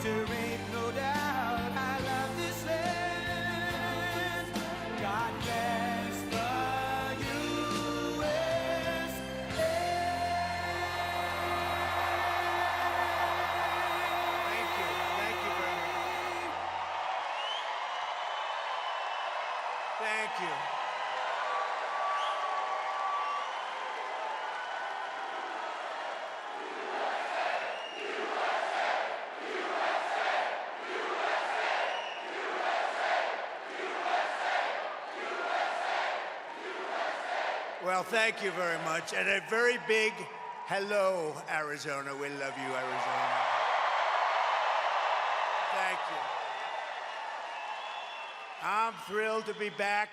there ain't no doubt I love this land. God bless the USA. Thank you. Thank you very much. Thank you. Well, thank you very much. And a very big hello, Arizona. We love you, Arizona. Thank you. I'm thrilled to be back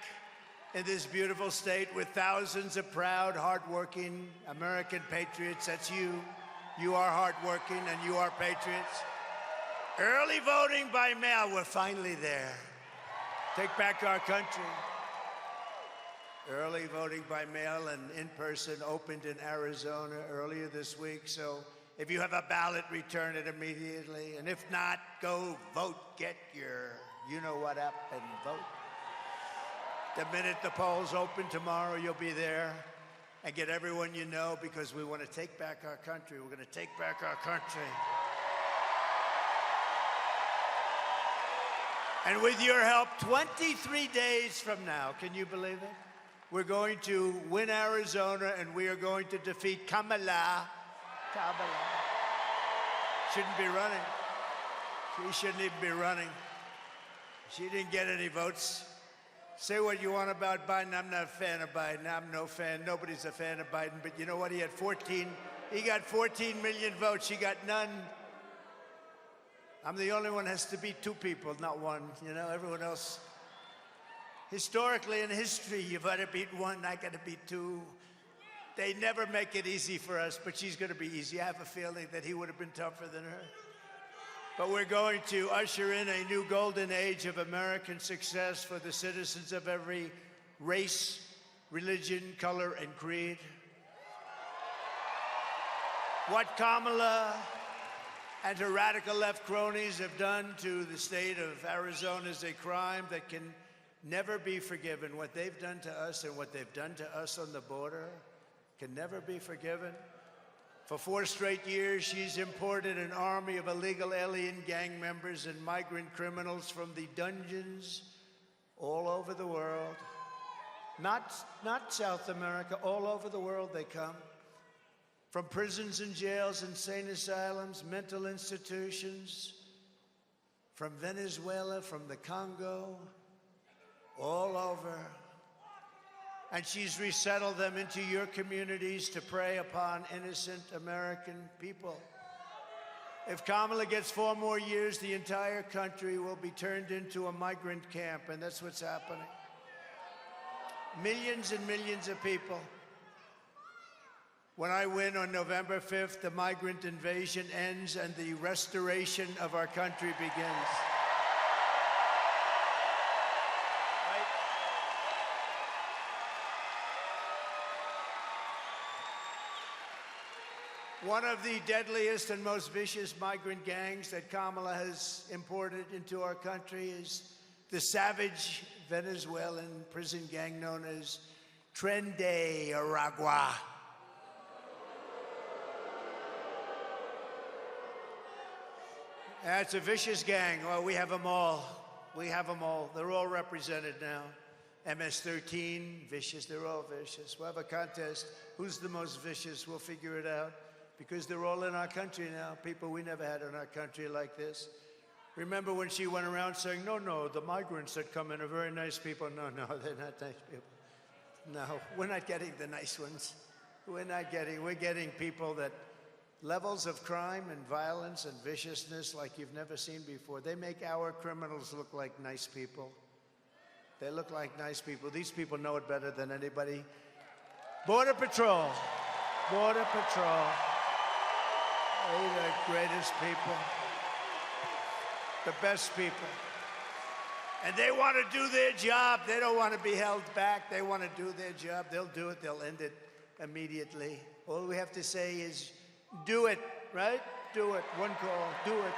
in this beautiful state with thousands of proud, hardworking American patriots. That's you. You are hardworking and you are patriots. Early voting by mail. We're finally there. Take back our country. Early voting by mail and in person opened in Arizona earlier this week. So if you have a ballot, return it immediately. And if not, go vote. Get your you-know-what up and vote. The minute the polls open tomorrow, you'll be there. And get everyone you know, because we want to take back our country. We're going to take back our country. And with your help, 23 days from now, can you believe it? We're going to win Arizona, and we are going to defeat Kamala. Shouldn't be running. She shouldn't even be running. She didn't get any votes. Say what you want about Biden. I'm not a fan of Biden. I'm no fan. Nobody's a fan of Biden. But you know what? He got 14 million votes. She got none. I'm the only one that has to beat two people, not one. You know, everyone else. Historically, in history, you've got to beat one, I got to beat two. They never make it easy for us, but she's going to be easy. I have a feeling that he would have been tougher than her. But we're going to usher in a new golden age of American success for the citizens of every race, religion, color, and creed. What Kamala and her radical left cronies have done to the state of Arizona is a crime that can never be forgiven. What they've done to us and what they've done to us on the border can never be forgiven. For 4 straight years, she's imported an army of illegal alien gang members and migrant criminals from the dungeons all over the world. Not South America, all over the world they come. From prisons and jails, insane asylums, mental institutions, from Venezuela, from the Congo, all over. And she's resettled them into your communities to prey upon innocent American people. If Kamala gets 4 more years, the entire country will be turned into a migrant camp, and that's what's happening. Millions and millions of people. When I win on November 5th, the migrant invasion ends and the restoration of our country begins. One of the deadliest and most vicious migrant gangs that Kamala has imported into our country is the savage Venezuelan prison gang known as Tren de Aragua. It's a vicious gang. Well, we have them all. We have them all. They're all represented now. MS-13, vicious. They're all vicious. We'll have a contest. Who's the most vicious? We'll figure it out. Because they're all in our country now. People we never had in our country like this. Remember when she went around saying, no, the migrants that come in are very nice people. No, they're not nice people. No, we're not getting the nice ones. We're getting people that levels of crime and violence and viciousness like you've never seen before. They make our criminals look like nice people. They look like nice people. These people know it better than anybody. Border Patrol. Border Patrol. They're the greatest people. The best people. And they want to do their job. They don't want to be held back. They want to do their job. They'll do it. They'll end it immediately. All we have to say is, do it, right? Do it. One call. Do it.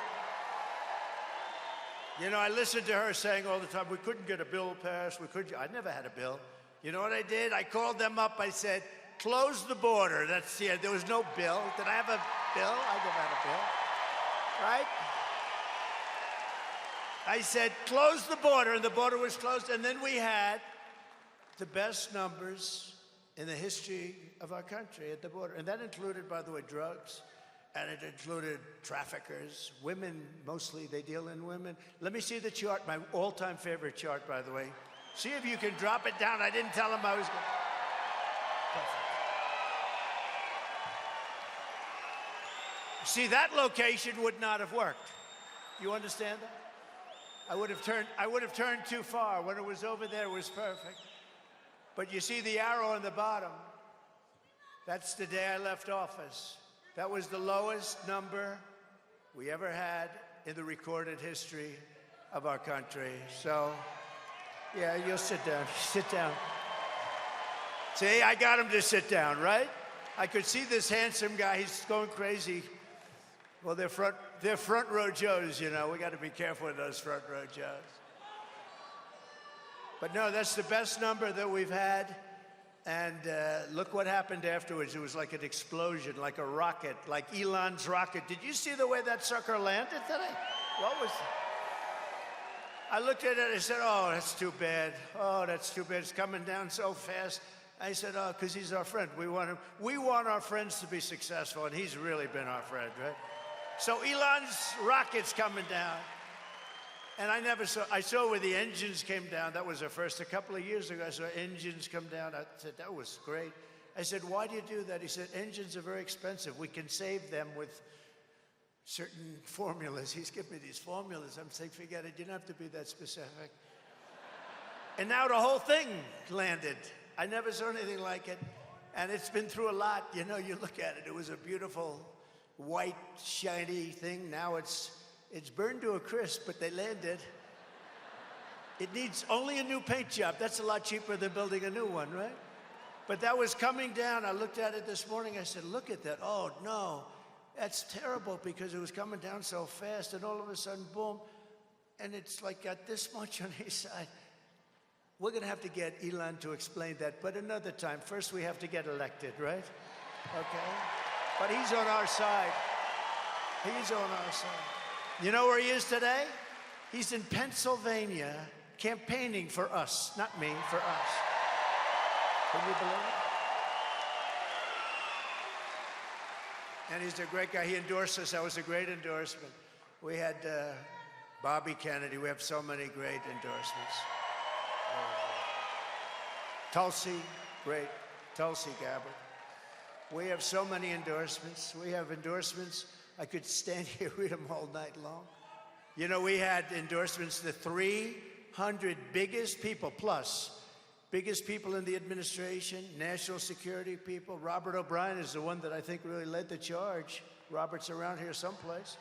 You know, I listened to her saying all the time, we couldn't get a bill passed, I never had a bill. You know what I did? I called them up, I said, close the border. There was no bill. Did I have a bill? I never had a bill, right? I said, close the border, and the border was closed, and then we had the best numbers in the history of our country at the border. And that included, by the way, drugs, and it included traffickers, women, mostly, they deal in women. Let me see the chart, my all-time favorite chart, by the way. See if you can drop it down. I didn't tell him I was going to. Perfect. See, that location would not have worked. You understand that? I would have turned too far. When it was over there, it was perfect. But you see the arrow on the bottom? That's the day I left office. That was the lowest number we ever had in the recorded history of our country. So, yeah, you'll sit down. Sit down. See, I got him to sit down, right? I could see this handsome guy. He's going crazy. Well, they're front row Joes, you know. We got to be careful with those front row Joes. But no, that's the best number that we've had. And look what happened afterwards. It was like an explosion, like a rocket, like Elon's rocket. Did you see the way that sucker landed today? What was it? I looked at it, I said, oh, that's too bad. Oh, that's too bad. It's coming down so fast. I said, oh, because he's our friend. We want our friends to be successful, and he's really been our friend, right? So Elon's rocket's coming down. And I saw where the engines came down. That was the first. A couple of years ago, I saw engines come down. I said, that was great. I said, why do you do that? He said, engines are very expensive. We can save them with certain formulas. He's given me these formulas. I'm saying, forget it. You don't have to be that specific. And now the whole thing landed. I never saw anything like it. And it's been through a lot. You know, you look at it. It was a beautiful, white, shiny thing. Now it's burned to a crisp, but they landed. It needs only a new paint job. That's a lot cheaper than building a new one, right? But that was coming down. I looked at it this morning. I said, look at that. Oh, no. That's terrible because it was coming down so fast, and all of a sudden, boom, and it's like got this much on each side. We're going to have to get Elon to explain that, but another time. First, we have to get elected, right? Okay? But he's on our side. He's on our side. You know where he is today? He's in Pennsylvania campaigning for us. Not me, for us. Can you believe it? And he's a great guy. He endorsed us. That was a great endorsement. We had Bobby Kennedy. We have so many great endorsements. Tulsi, great. Tulsi Gabbard. We have so many endorsements. We have endorsements. I could stand here and read them all night long. You know, we had endorsements, the 300 biggest people, biggest people in the administration, national security people. Robert O'Brien is the one that I think really led the charge. Robert's around here someplace.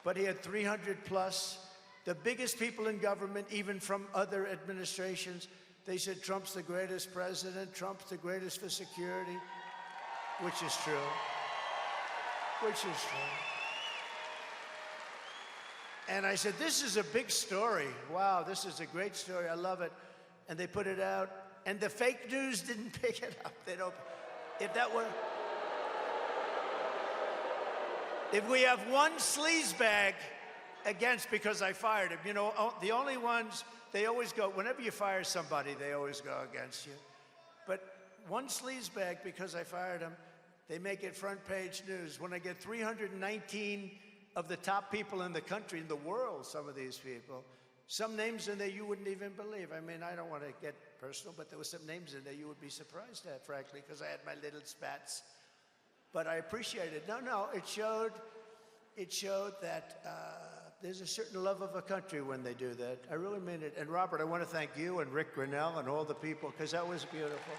But he had 300 plus, the biggest people in government, even from other administrations. They said Trump's the greatest president, Trump's the greatest for security, which is true. Which is true. And I said, this is a big story. Wow, this is a great story. I love it. And they put it out, and the fake news didn't pick it up. They don't. If we have one sleazebag against because I fired him, you know, the only ones, they always go, whenever you fire somebody, they always go against you. But one sleazebag because I fired him, they make it front page news. When I get 319 of the top people in the country, in the world, some of these people, some names in there you wouldn't even believe. I mean, I don't want to get personal, but there were some names in there you would be surprised at, frankly, because I had my little spats. But I appreciate it. No, it showed that there's a certain love of a country when they do that. I really mean it. And Robert, I want to thank you and Rick Grinnell and all the people, because that was beautiful.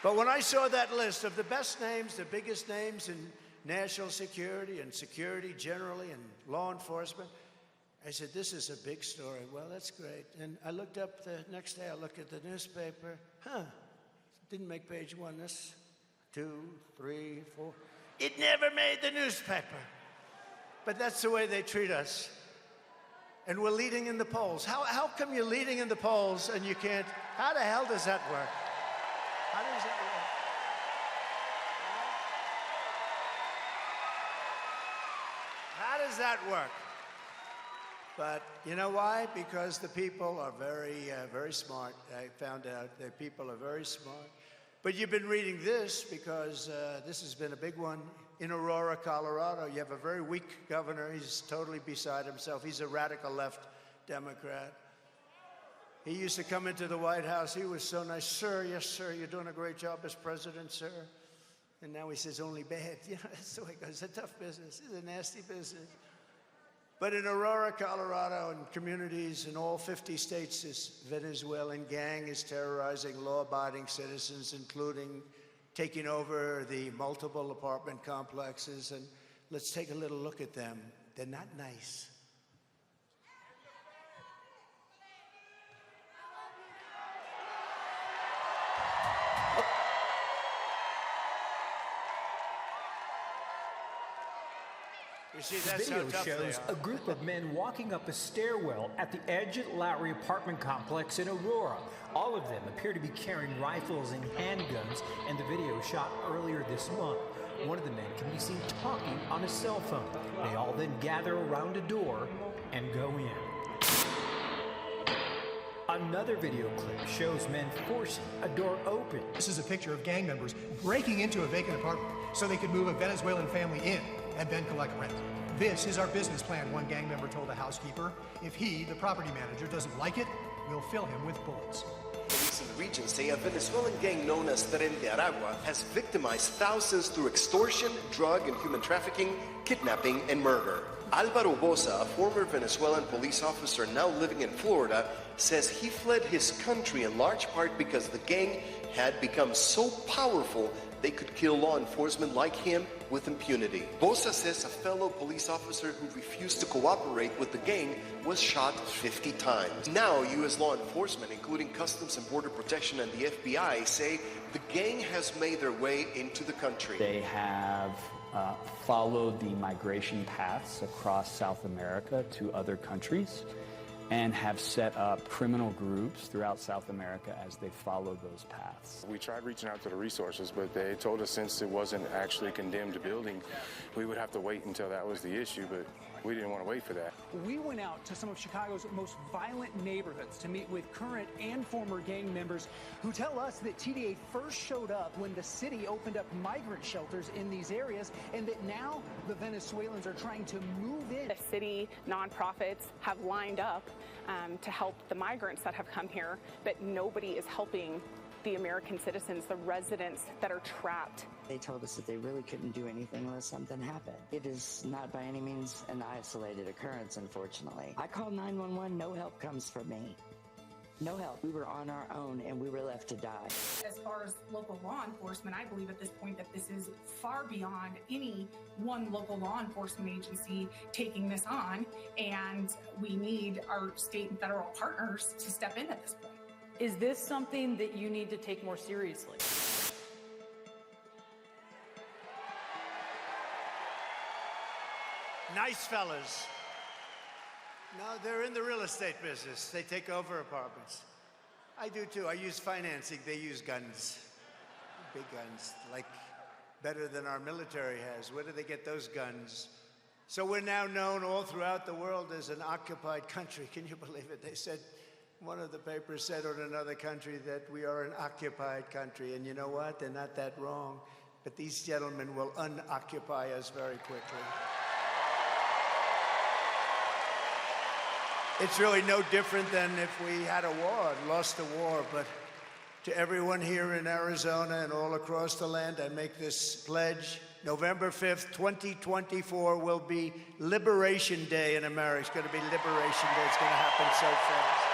But when I saw that list of the best names, the biggest names in national security and security generally and law enforcement, I said, this is a big story. Well, that's great. And I looked up the next day, I looked at the newspaper. Didn't make page one. This, 2, 3, 4. It never made the newspaper. But that's the way they treat us. And we're leading in the polls. How come you're leading in the polls and you can't? How the hell does that work? How does that work? How does that work? But you know why? Because the people are very smart. I found out that people are very smart. But you've been reading this because this has been a big one. In Aurora, Colorado, you have a very weak governor. He's totally beside himself. He's a radical left Democrat. He used to come into the White House. He was so nice. Sir, yes, sir, you're doing a great job as president, sir. And now he says only bad. You know, that's the way it goes. It's a tough business. It's a nasty business. But in Aurora, Colorado, and communities in all 50 states, this Venezuelan gang is terrorizing law-abiding citizens, including taking over the multiple apartment complexes. And let's take a little look at them. They're not nice. You see, that's Video how tough shows they a are. group of men walking up a stairwell at the Edgett Lowry apartment complex in Aurora. All of them appear to be carrying rifles and handguns, and the video shot earlier this month. One of the men can be seen talking on a cell phone. They all then gather around a door and go in. Another video clip shows men forcing a door open. This is a picture of gang members breaking into a vacant apartment so they could move a Venezuelan family in and then collect rent. This is our business plan, one gang member told a housekeeper. If he, the property manager, doesn't like it, we'll fill him with bullets. Police in the region say a Venezuelan gang known as Tren de Aragua has victimized thousands through extortion, drug and human trafficking, kidnapping, and murder. Alvaro Boza, a former Venezuelan police officer now living in Florida, says he fled his country in large part because the gang had become so powerful they could kill law enforcement like him with impunity. Boza says a fellow police officer who refused to cooperate with the gang was shot 50 times. Now, U.S. law enforcement, including Customs and Border Protection and the FBI, say the gang has made their way into the country. They have followed the migration paths across South America to other countries and have set up criminal groups throughout South America as they follow those paths. We tried reaching out to the resources, but they told us since it wasn't actually a condemned building, we would have to wait until that was the issue, but we didn't want to wait for that. We went out to some of Chicago's most violent neighborhoods to meet with current and former gang members who tell us that TDA first showed up when the city opened up migrant shelters in these areas, and that now the Venezuelans are trying to move in. The city nonprofits have lined up to help the migrants that have come here, but nobody is helping the American citizens, the residents that are trapped. They told us that they really couldn't do anything unless something happened. It is not by any means an isolated occurrence, unfortunately. I called 911, no help comes from me. No help. We were on our own and we were left to die. As far as local law enforcement, I believe at this point that this is far beyond any one local law enforcement agency taking this on, and we need our state and federal partners to step in at this point. Is this something that you need to take more seriously? Nice fellas. No, they're in the real estate business. They take over apartments. I do too. I use financing. They use guns. Big guns, like better than our military has. Where do they get those guns? So we're now known all throughout the world as an occupied country. Can you believe it? They said, one of the papers said on another country that we are an occupied country. And you know what? They're not that wrong. But these gentlemen will unoccupy us very quickly. It's really no different than if we had a war and lost a war. But to everyone here in Arizona and all across the land, I make this pledge. November 5th, 2024 will be Liberation Day in America. It's going to be Liberation Day. It's going to happen so fast.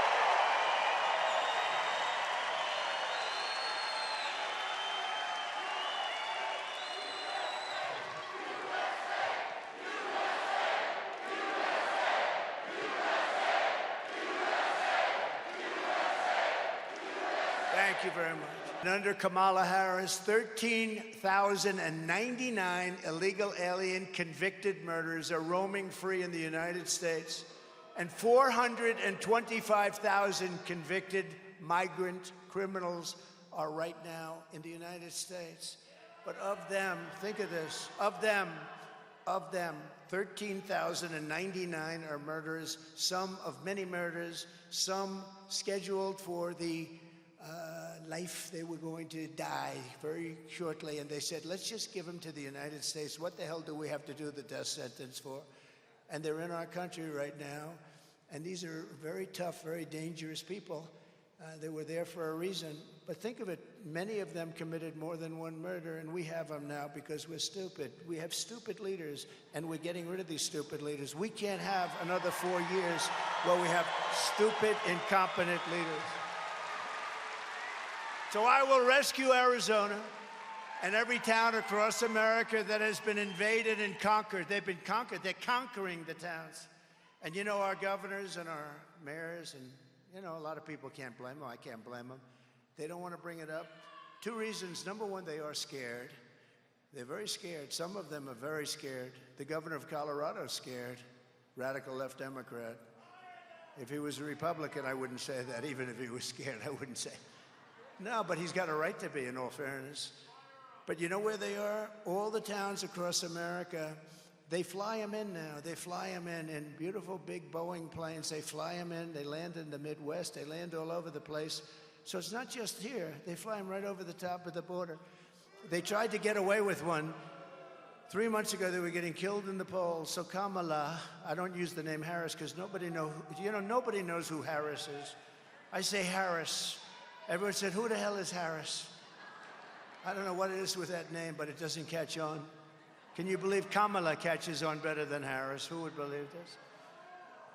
Thank you very much. And under Kamala Harris, 13,099 illegal alien convicted murderers are roaming free in the United States, and 425,000 convicted migrant criminals are right now in the United States. But of them, think of this, of them, 13,099 are murderers, some of many murders, some scheduled for the life they were going to die very shortly. And they said, let's just give them to the United States. What the hell do we have to do the death sentence for? And they're in our country right now. And these are very tough, very dangerous people. They were there for a reason. But think of it, many of them committed more than one murder, and we have them now because we're stupid. We have stupid leaders, and we're getting rid of these stupid leaders. We can't have another 4 years where we have stupid, incompetent leaders. So I will rescue Arizona and every town across America that has been invaded and conquered. They've been conquered. They're conquering the towns. And you know, our governors and our mayors, and you know, a lot of people can't blame them. I can't blame them. They don't want to bring it up. Two reasons. Number one, they are scared. They're very scared. Some of them are very scared. The governor of Colorado is scared. Radical left Democrat. If he was a Republican, I wouldn't say that. Even if he was scared, I wouldn't say. No, but he's got a right to be, in all fairness. But you know where they are? All the towns across America, they fly them in now. They fly them in beautiful big Boeing planes. They fly them in. They land in the Midwest. They land all over the place. So it's not just here. They fly them right over the top of the border. They tried to get away with one. 3 months ago, they were getting killed in the polls. So Kamala, I don't use the name Harris because nobody knows who Harris is. I say Harris. Everyone said, who the hell is Harris? I don't know what it is with that name, but it doesn't catch on. Can you believe Kamala catches on better than Harris? Who would believe this?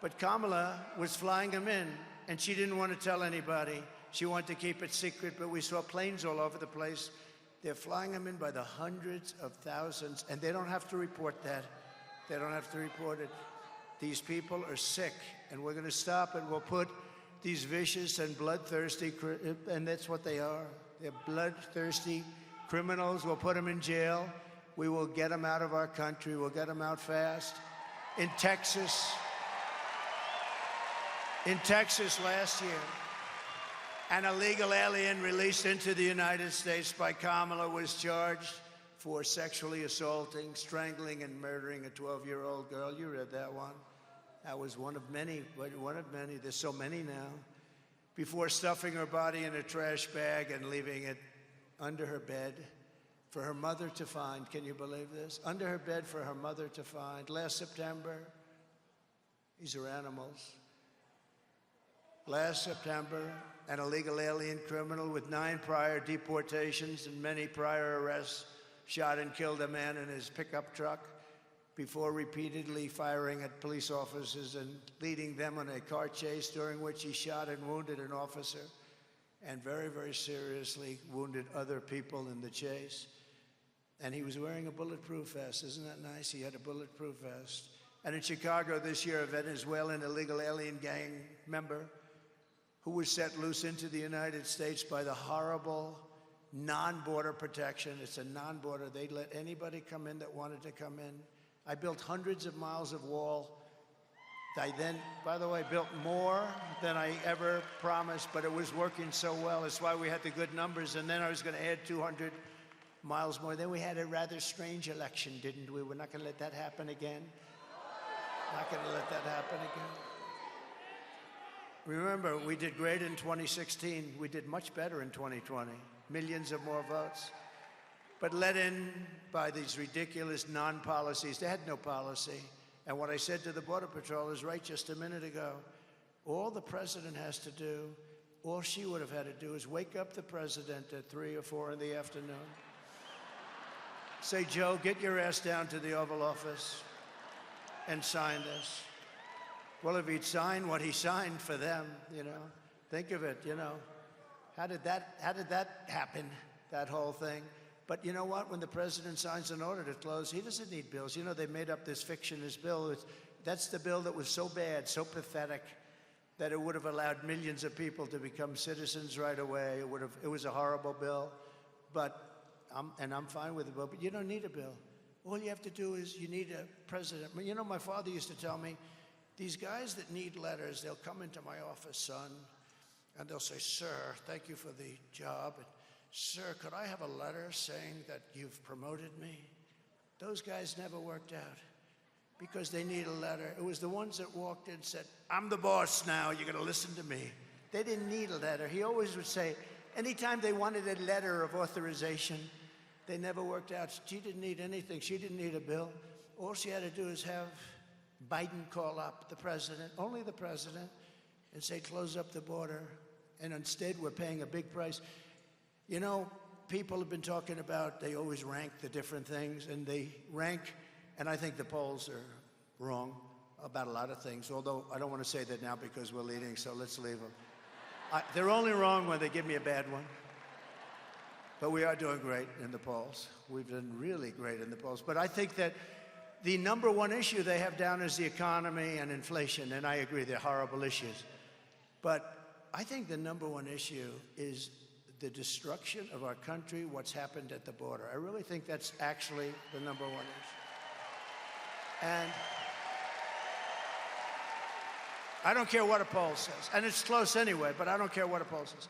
But Kamala was flying them in, and she didn't want to tell anybody. She wanted to keep it secret, but we saw planes all over the place. They're flying them in by the hundreds of thousands, and they don't have to report that. They don't have to report it. These people are sick, and we're going to stop it. We'll put these vicious and bloodthirsty, and that's what they are. They're bloodthirsty criminals. We'll put them in jail. We will get them out of our country. We'll get them out fast. In Texas last year, an illegal alien released into the United States by Kamala was charged for sexually assaulting, strangling, and murdering a 12-year-old girl. You read that one. That was one of many, one of many. There's so many now. Before stuffing her body in a trash bag and leaving it under her bed for her mother to find. Can you believe this? Under her bed for her mother to find. Last September, these are animals. Last September, an illegal alien criminal with 9 prior deportations and many prior arrests shot and killed a man in his pickup truck before repeatedly firing at police officers and leading them on a car chase during which he shot and wounded an officer and very, very seriously wounded other people in the chase. And he was wearing a bulletproof vest. Isn't that nice? He had a bulletproof vest. And in Chicago this year, a Venezuelan illegal alien gang member who was set loose into the United States by the horrible non-border protection. It's a non-border. They let anybody come in that wanted to come in. I built hundreds of miles of wall. I then, by the way, built more than I ever promised, but it was working so well. That's why we had the good numbers. And then I was going to add 200 miles more. Then we had a rather strange election, didn't we? We're not going to let that happen again. Not going to let that happen again. Remember, we did great in 2016. We did much better in 2020. Millions of more votes. But led in by these ridiculous non-policies. They had no policy. And what I said to the Border Patrol is right just a minute ago. All the president has to do, all she would have had to do is wake up the president at 3 or 4 in the afternoon. Say, Joe, get your ass down to the Oval Office and sign this. Well, if he'd signed what he signed for them, you know, think of it, you know. How did that happen, that whole thing? But you know what? When the president signs an order to close, he doesn't need bills. You know, they made up this fictitious bill. That's the bill that was so bad, so pathetic, that it would have allowed millions of people to become citizens right away. It was a horrible bill, but I'm fine with the bill. But you don't need a bill. All you have to do is you need a president. You know, my father used to tell me, these guys that need letters, they'll come into my office, son, and they'll say, sir, thank you for the job. And, sir, could I have a letter saying that you've promoted me? Those guys never worked out because they need a letter. It was the ones that walked in and said, I'm the boss now, you're going to listen to me. They didn't need a letter. He always would say, anytime they wanted a letter of authorization, they never worked out. She didn't need anything. She didn't need a bill. All she had to do is have Biden call up the president, only the president, and say, close up the border. And instead, we're paying a big price. You know, people have been talking about, they always rank the different things, and they rank, and I think the polls are wrong about a lot of things, although I don't want to say that now because we're leading, so let's leave them. They're only wrong when they give me a bad one. But we are doing great in the polls. We've done really great in the polls. But I think that the number one issue they have down is the economy and inflation, and I agree, they're horrible issues. But I think the number one issue is the destruction of our country, what's happened at the border. I really think that's actually the number one issue. And I don't care what a poll says, and it's close anyway, but I don't care what a poll says.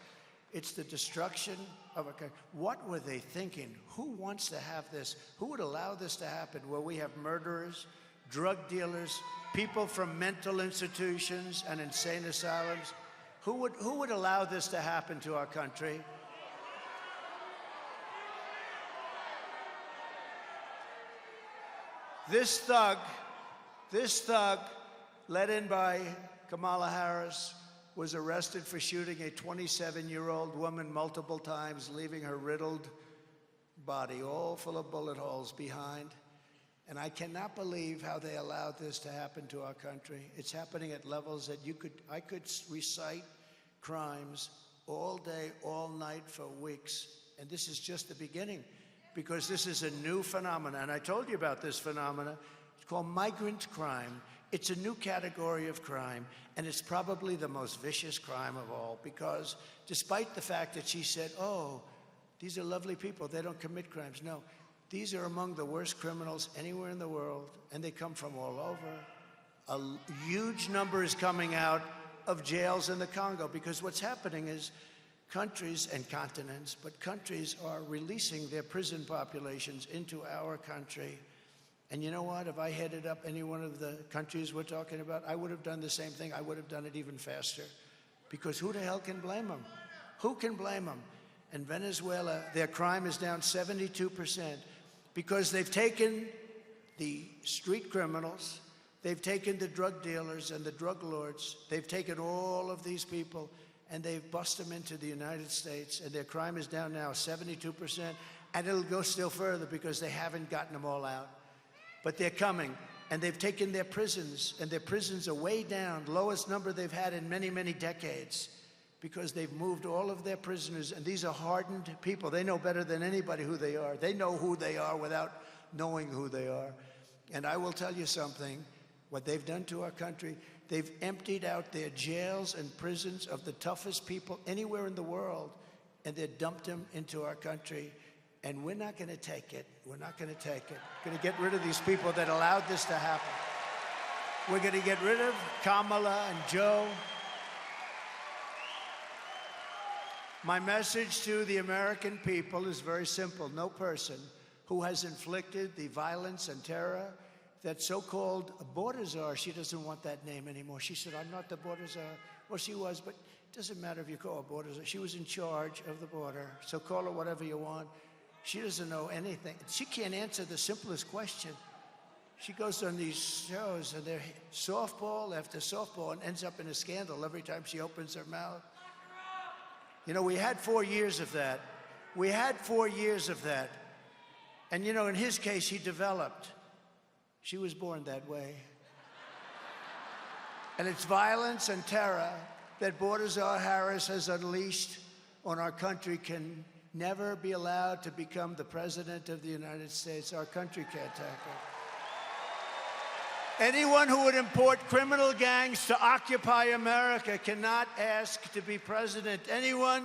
It's the destruction of a country. What were they thinking? Who wants to have this? Who would allow this to happen where we have murderers, drug dealers, people from mental institutions and insane asylums? Who would allow this to happen to our country? This thug, led in by Kamala Harris, was arrested for shooting a 27-year-old woman multiple times, leaving her riddled body all full of bullet holes behind. And I cannot believe how they allowed this to happen to our country. It's happening at levels that I could recite crimes all day, all night for weeks. And this is just the beginning, because this is a new phenomenon. And I told you about this phenomenon. It's called migrant crime. It's a new category of crime, and it's probably the most vicious crime of all, because despite the fact that she said, oh, these are lovely people, they don't commit crimes. No, these are among the worst criminals anywhere in the world, and they come from all over. A huge number is coming out of jails in the Congo, because what's happening is countries and continents, but countries are releasing their prison populations into our country. And you know what? If I headed up any one of the countries we're talking about, I would have done the same thing. I would have done it even faster. Because who the hell can blame them? Who can blame them? In Venezuela, their crime is down 72% because they've taken the street criminals, they've taken the drug dealers and the drug lords, they've taken all of these people and they've busted them into the United States, and their crime is down now 72%, and it'll go still further because they haven't gotten them all out. But they're coming, and they've taken their prisons, and their prisons are way down, lowest number they've had in many, many decades, because they've moved all of their prisoners, and these are hardened people. They know better than anybody who they are. They know who they are without knowing who they are. And I will tell you something, what they've done to our country, they've emptied out their jails and prisons of the toughest people anywhere in the world, and they've dumped them into our country. And we're not going to take it. We're not going to take it. We're going to get rid of these people that allowed this to happen. We're going to get rid of Kamala and Joe. My message to the American people is very simple. No person who has inflicted the violence and terror that so-called border czar, she doesn't want that name anymore. She said, I'm not the border czar. Well, she was, but it doesn't matter if you call her border czar. She was in charge of the border, so call her whatever you want. She doesn't know anything. She can't answer the simplest question. She goes on these shows, and they're softball after softball, and ends up in a scandal every time she opens her mouth. You know, we had 4 years of that. We had 4 years of that. And, you know, in his case, he developed. She was born that way. And it's violence and terror that border czar Harris has unleashed on our country can never be allowed to become the president of the United States. Our country can't take it. Anyone who would import criminal gangs to occupy America cannot ask to be president. Anyone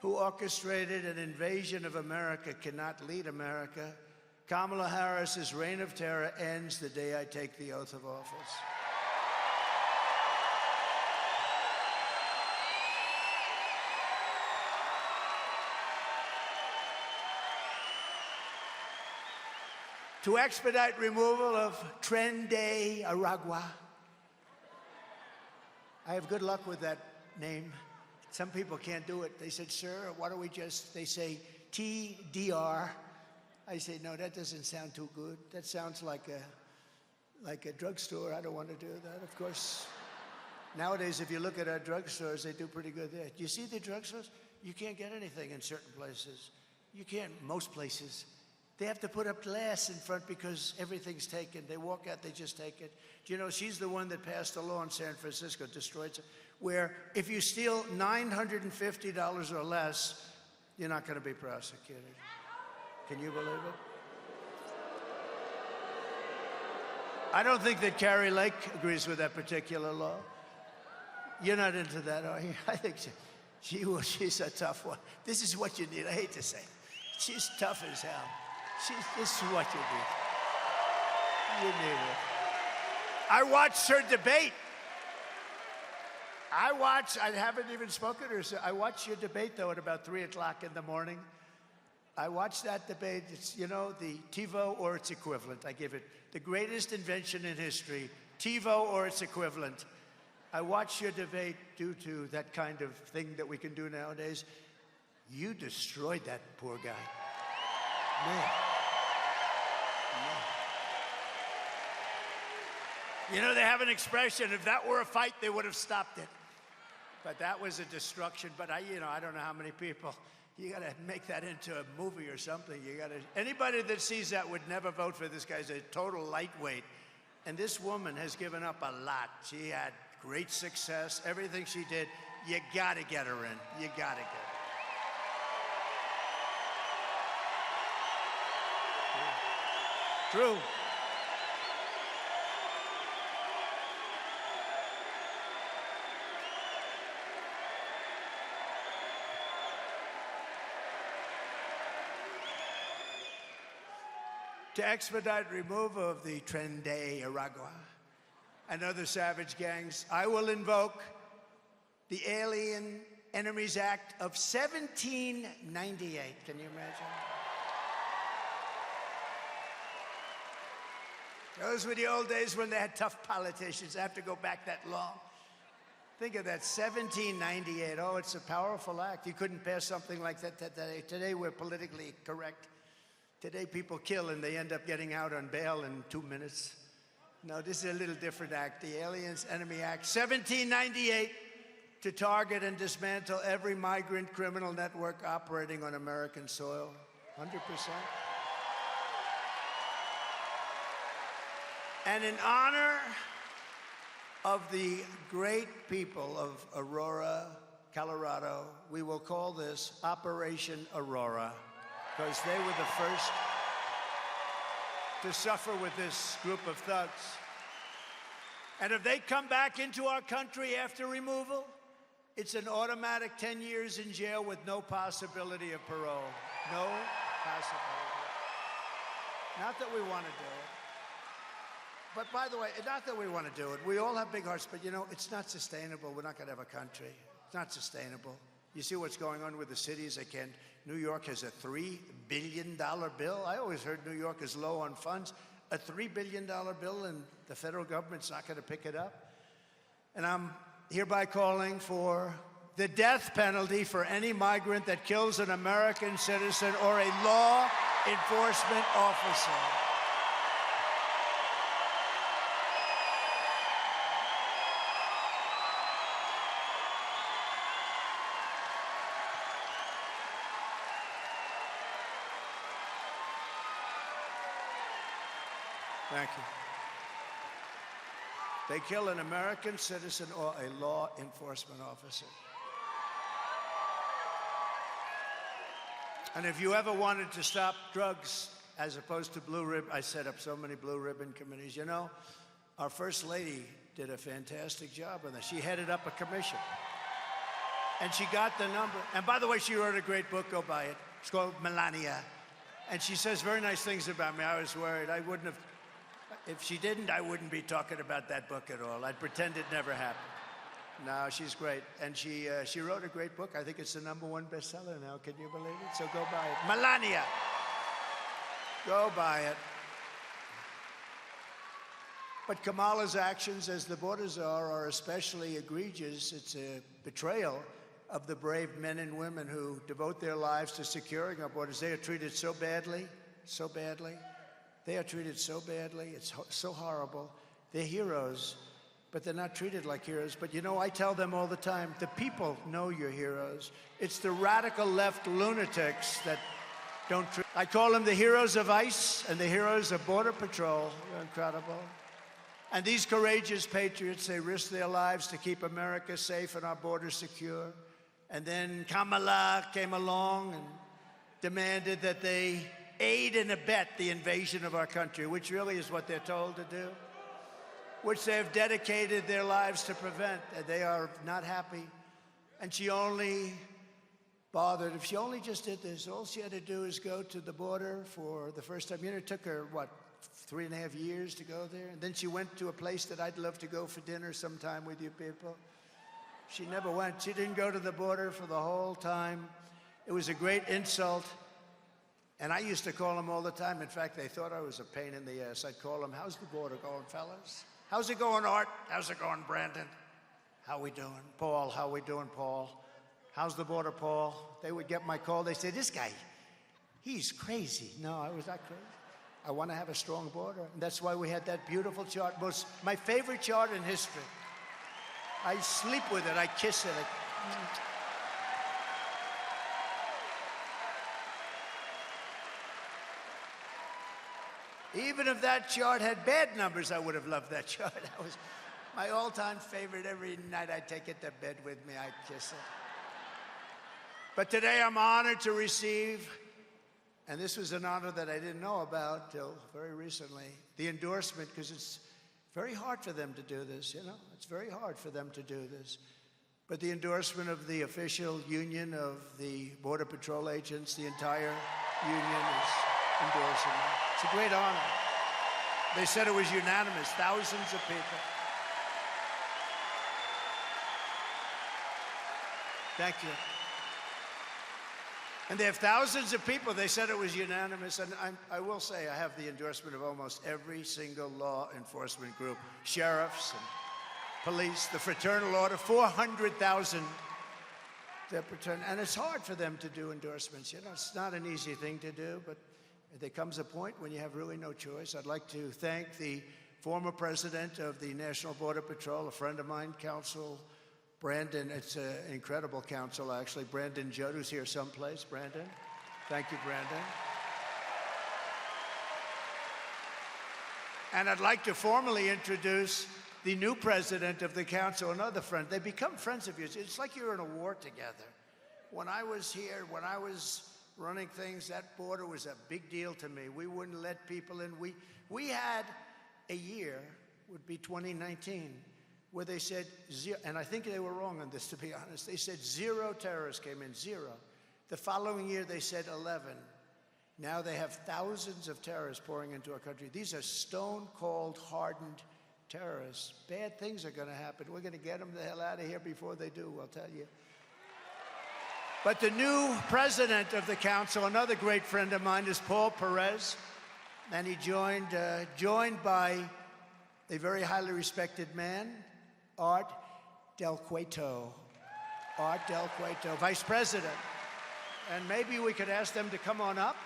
who orchestrated an invasion of America cannot lead America. Kamala Harris's reign of terror ends the day I take the oath of office. To expedite removal of Tren de Aragua. I have good luck with that name. Some people can't do it. They said, sir, why don't we just, they say TDR. I say, no, that doesn't sound too good. That sounds like a drugstore. I don't want to do that. Of course, nowadays, if you look at our drugstores, they do pretty good there. Do you see the drugstores? You can't get anything in certain places. You can't, most places. They have to put up glass in front because everything's taken. They walk out, they just take it. Do you know, she's the one that passed a law in San Francisco, destroyed, where if you steal $950 or less, you're not going to be prosecuted. Can you believe it? I don't think that Carrie Lake agrees with that particular law. You're not into that, are you? I think she's a tough one. This is what you need. I hate to say it. She's tough as hell. This is what you need. You need it. I watched her debate. I haven't even spoken to her. So I watched your debate, though, at about 3 o'clock in the morning. I watched that debate. It's, you know, the TiVo or its equivalent. I give it the greatest invention in history, TiVo or its equivalent. I watched your debate due to that kind of thing that we can do nowadays. You destroyed that poor guy. Man. You know, they have an expression, if that were a fight, they would have stopped it. But that was a destruction. But I don't know how many people, you got to make that into a movie or something. Anybody that sees that would never vote for this guy's a total lightweight. And this woman has given up a lot. She had great success, everything she did. You got to get her in. You got to get her. True. To expedite removal of the Tren de Aragua and other savage gangs, I will invoke the Alien Enemies Act of 1798. Can you imagine? Those were the old days when they had tough politicians. I have to go back that long. Think of that, 1798. Oh, it's a powerful act. You couldn't pass something like that today. Today, we're politically correct. Today, people kill and they end up getting out on bail in 2 minutes. No, this is a little different act. The Aliens Enemy Act, 1798, to target and dismantle every migrant criminal network operating on American soil. 100%. And in honor of the great people of Aurora, Colorado, we will call this Operation Aurora, because they were the first to suffer with this group of thugs. And if they come back into our country after removal, it's an automatic 10 years in jail with no possibility of parole. No possibility. Not that we want to do it. But by the way, not that we want to do it. We all have big hearts, but you know, it's not sustainable. We're not going to have a country. It's not sustainable. You see what's going on with the cities? They can't. New York has a $3 billion bill. I always heard New York is low on funds. A $3 billion bill, and the federal government's not going to pick it up. And I'm hereby calling for the death penalty for any migrant that kills an American citizen or a law enforcement officer. Thank you. They kill an American citizen or a law enforcement officer. And if you ever wanted to stop drugs as opposed to blue ribbon, I set up so many blue ribbon committees. You know, Our First Lady did a fantastic job on this. She headed up a commission. And she got the number. And by the way, she wrote a great book. Go buy it. It's called Melania. And she says very nice things about me. I was worried. I wouldn't have, if she didn't, I wouldn't be talking about that book at all. I'd pretend it never happened. No, she's great. And she wrote a great book. I think it's the #1 bestseller now. Can you believe it? So go buy it. Melania. Go buy it. But Kamala's actions as the border czar are especially egregious. It's a betrayal of the brave men and women who devote their lives to securing our borders. They are treated so badly, so badly. They are treated so badly. It's so horrible. They're heroes, but they're not treated like heroes. But you know, I tell them all the time, the people know you're heroes. It's the radical left lunatics that don't treat. I call them the heroes of ICE and the heroes of Border Patrol. They're incredible. And these courageous patriots, they risk their lives to keep America safe and our borders secure. And then Kamala came along and demanded that they aid and abet the invasion of our country, which really is what they're told to do, which they have dedicated their lives to prevent. And they are not happy. And she only bothered, if she only just did this, all she had to do is go to the border for the first time. You know, it took her, what, 3.5 years to go there? And then she went to a place that I'd love to go for dinner sometime with you people. She never went. She didn't go to the border for the whole time. It was a great insult. And I used to call them all the time. In fact, they thought I was a pain in the ass. I'd call them, how's the border going, fellas? How's it going, Art? How's it going, Brandon? How we doing? Paul, how we doing, Paul? How's the border, Paul? They would get my call. They say, this guy, he's crazy. No, I was not crazy. I want to have a strong border. And that's why we had that beautiful chart. My favorite chart in history. I sleep with it. I kiss it. Even if that chart had bad numbers, I would have loved that chart. That was my all-time favorite. Every night I take it to bed with me. I kiss it. But today I'm honored to receive, and this was an honor that I didn't know about till very recently, the endorsement, because it's very hard for them to do this, you know? It's very hard for them to do this. But the endorsement of the official union of the Border Patrol agents, the entire union is endorsing it. It's a great honor. They said it was unanimous, thousands of people. Thank you. And they have thousands of people. They said it was unanimous. And I will say I have the endorsement of almost every single law enforcement group, sheriffs and police, the Fraternal Order, 400,000. And it's hard for them to do endorsements. You know, it's not an easy thing to do, but there comes a point when you have really no choice. I'd like to thank the former president of the National Border Patrol, a friend of mine, Council Brandon. It's an incredible council, actually. Brandon Judd, who's here someplace. Brandon. Thank you, Brandon. And I'd like to formally introduce the new president of the council, another friend. They become friends of yours. It's like you're in a war together. When I was here, when I was running things, that border was a big deal to me. We wouldn't let people in. We had a year, would be 2019, where they said zero, and I think they were wrong on this, to be honest. They said 0 terrorists came in, 0. The following year, they said 11. Now they have thousands of terrorists pouring into our country. These are stone-cold, hardened terrorists. Bad things are going to happen. We're going to get them the hell out of here before they do, I'll tell you. But the new president of the council, another great friend of mine, is Paul Perez. And he joined by a very highly respected man, Art Del Cueto. Art Del Cueto, vice president. And maybe we could ask them to come on up.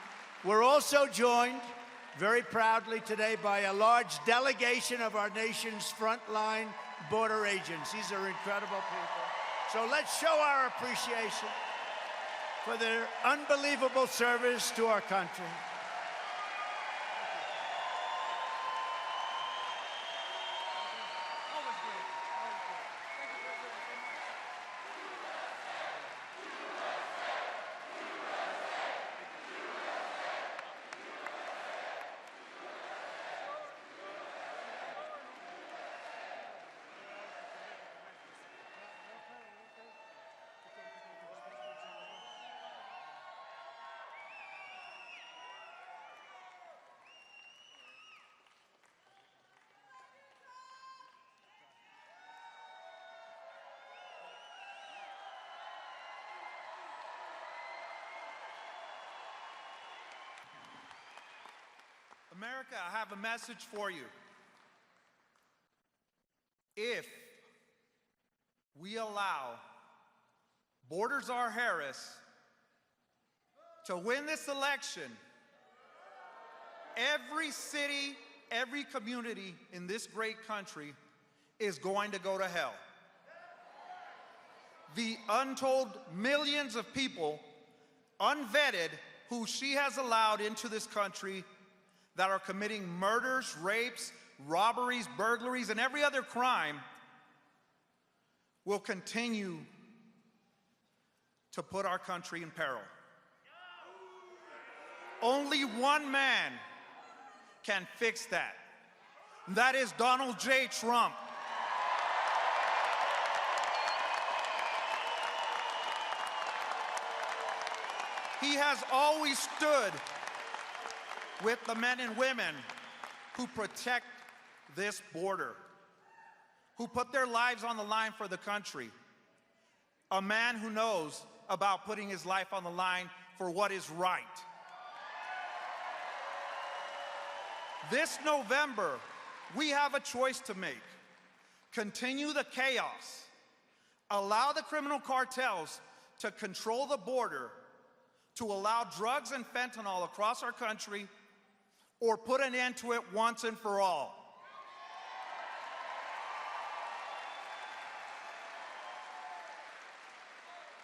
We're also joined very proudly today by a large delegation of our nation's frontline border agents. These are incredible people. So let's show our appreciation for their unbelievable service to our country. America, I have a message for you. If we allow Borders R. Harris to win this election, every city, every community in this great country is going to go to hell. The untold millions of people, unvetted, who she has allowed into this country that are committing murders, rapes, robberies, burglaries, and every other crime will continue to put our country in peril. Only one man can fix that. That is Donald J. Trump. He has always stood with the men and women who protect this border, who put their lives on the line for the country. A man who knows about putting his life on the line for what is right. This November, we have a choice to make. Continue the chaos, allow the criminal cartels to control the border, to allow drugs and fentanyl across our country, or put an end to it once and for all.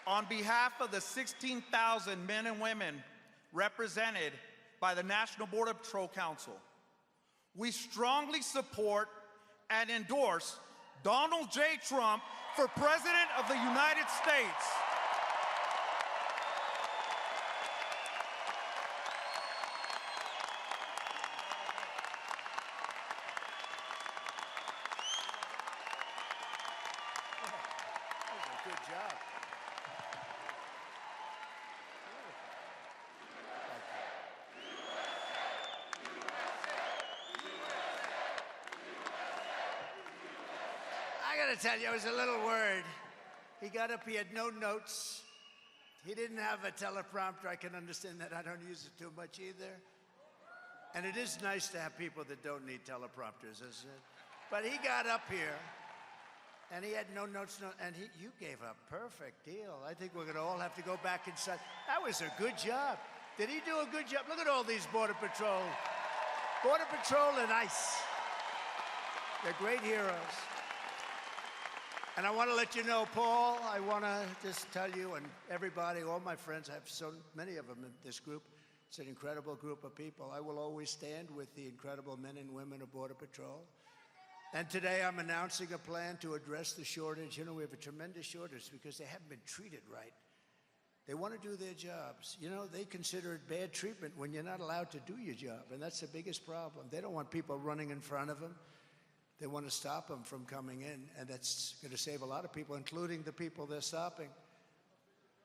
On behalf of the 16,000 men and women represented by the National Border Patrol Council, we strongly support and endorse Donald J. Trump for President of the United States. Good job. I gotta tell you, I was a little worried. He got up, he had no notes. He didn't have a teleprompter. I can understand that. I don't use it too much either. And it is nice to have people that don't need teleprompters, isn't it? But he got up here, and he had no notes, and you gave a perfect deal. I think we're going to all have to go back inside. That was a good job. Did he do a good job? Look at all these Border Patrol and ICE. They're great heroes. And I want to let you know, Paul, I want to just tell you and everybody, all my friends, I have so many of them in this group. It's an incredible group of people. I will always stand with the incredible men and women of Border Patrol. And today I'm announcing a plan to address the shortage. You know, we have a tremendous shortage because they haven't been treated right. They want to do their jobs. You know, they consider it bad treatment when you're not allowed to do your job, and that's the biggest problem. They don't want people running in front of them. They want to stop them from coming in, and that's going to save a lot of people, including the people they're stopping.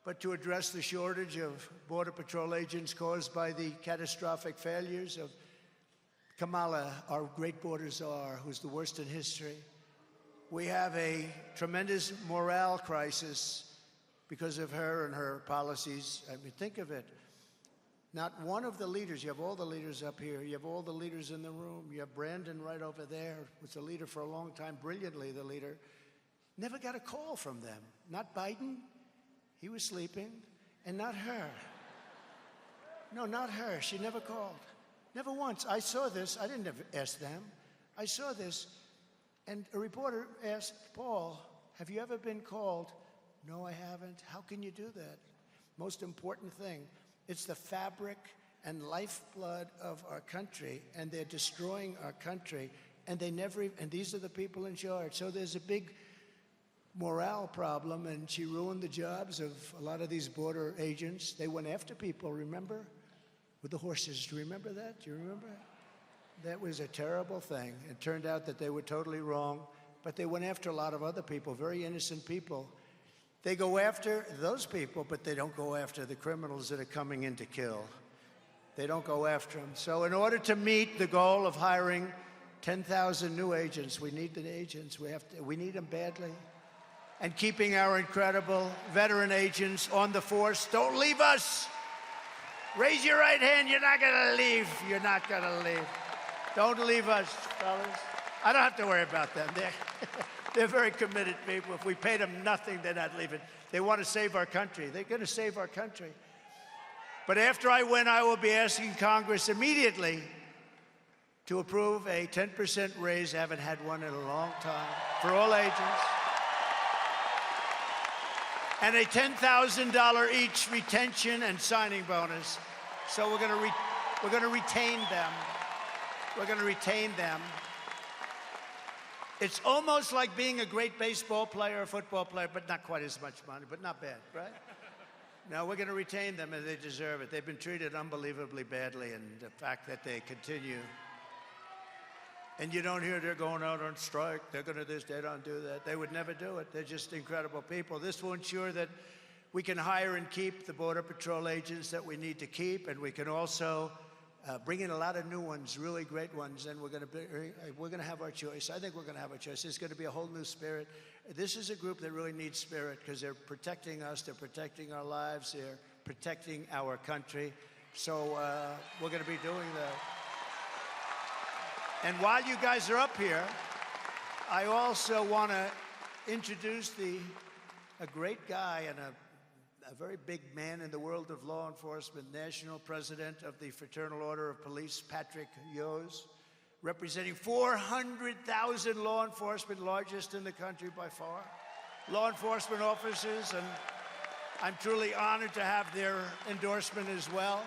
But to address the shortage of Border Patrol agents caused by the catastrophic failures of Kamala, our great border czar, who's the worst in history, we have a tremendous morale crisis because of her and her policies. I mean, think of it. Not one of the leaders, you have all the leaders up here, you have all the leaders in the room, you have Brandon right over there, was a leader for a long time, brilliantly the leader, never got a call from them. Not Biden, he was sleeping, and not her. No, not her, she never called. Never once. I saw this, I didn't ask them, I saw this, and a reporter asked Paul, have you ever been called? No, I haven't. How can you do that? Most important thing, it's the fabric and lifeblood of our country, and they're destroying our country, and they never, and these are the people in charge. So there's a big morale problem, and she ruined the jobs of a lot of these border agents. They went after people, remember? With the horses, do you remember that? Do you remember? That was a terrible thing. It turned out that they were totally wrong, but they went after a lot of other people, very innocent people. They go after those people, but they don't go after the criminals that are coming in to kill. They don't go after them. So in order to meet the goal of hiring 10,000 new agents, we need the agents. We need them badly. And keeping our incredible veteran agents on the force. Don't leave us. Raise your right hand. You're not going to leave. You're not going to leave. Don't leave us, fellas. I don't have to worry about them. They're very committed people. If we pay them nothing, they're not leaving. They want to save our country. They're going to save our country. But after I win, I will be asking Congress immediately to approve a 10% raise. I haven't had one in a long time for all agents. And a $10,000 each retention and signing bonus. So we're going to retain them. We're going to retain them. It's almost like being a great baseball player or football player, but not quite as much money, but not bad, right? No, we're going to retain them, and they deserve it. They've been treated unbelievably badly, and the fact that they continue. And you don't hear they're going out on strike. They're going to this, they don't do that. They would never do it. They're just incredible people. This will ensure that we can hire and keep the Border Patrol agents that we need to keep, and we can also bring in a lot of new ones, really great ones, and we're going to have our choice. I think we're going to have our choice. There's going to be a whole new spirit. This is a group that really needs spirit because they're protecting us, they're protecting our lives, they're protecting our country. So we're going to be doing that. And while you guys are up here, I also want to introduce a great guy and a very big man in the world of law enforcement, national president of the Fraternal Order of Police, Patrick Yose, representing 400,000 law enforcement, largest in the country by far, law enforcement officers, and I'm truly honored to have their endorsement as well.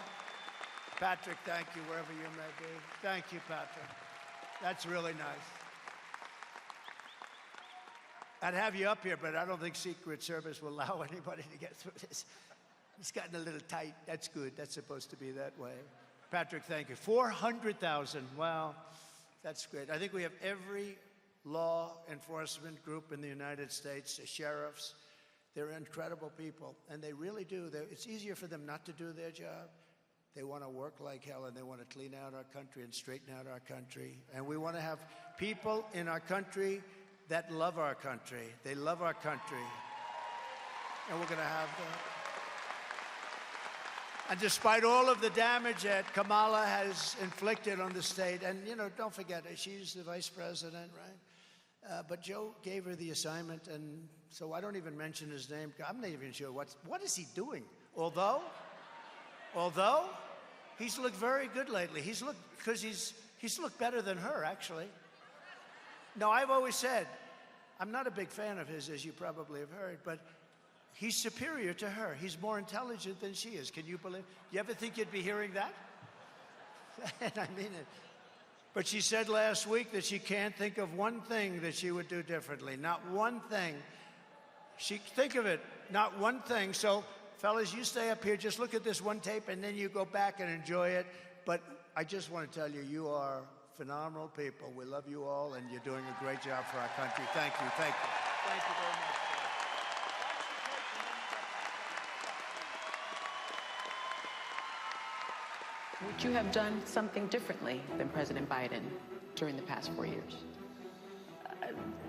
Patrick, thank you, wherever you may be. Thank you, Patrick. That's really nice. I'd have you up here, but I don't think Secret Service will allow anybody to get through this. It's gotten a little tight. That's good. That's supposed to be that way. Patrick, thank you. 400,000. Wow, that's great. I think we have every law enforcement group in the United States, the sheriffs. They're incredible people, and they really do. It's easier for them not to do their job. They want to work like hell, and they want to clean out our country and straighten out our country. And we want to have people in our country that love our country. They love our country. And we're going to have that. And despite all of the damage that Kamala has inflicted on the state, and, you know, don't forget, she's the vice president, right? But Joe gave her the assignment, and so I don't even mention his name. I'm not even sure what is he doing. Although he's looked very good lately. He's looked better than her, actually. No, I've always said, I'm not a big fan of his, as you probably have heard, but he's superior to her. He's more intelligent than she is. Can you believe? You ever think you'd be hearing that? And I mean it. But she said last week that she can't think of one thing that she would do differently. Not one thing. Think of it, not one thing. So, fellas, you stay up here. Just look at this one tape, and then you go back and enjoy it. But I just want to tell you, you are phenomenal people. We love you all, and you're doing a great job for our country. Thank you. Thank you. Thank you very much. Would you have done something differently than President Biden during the past 4 years?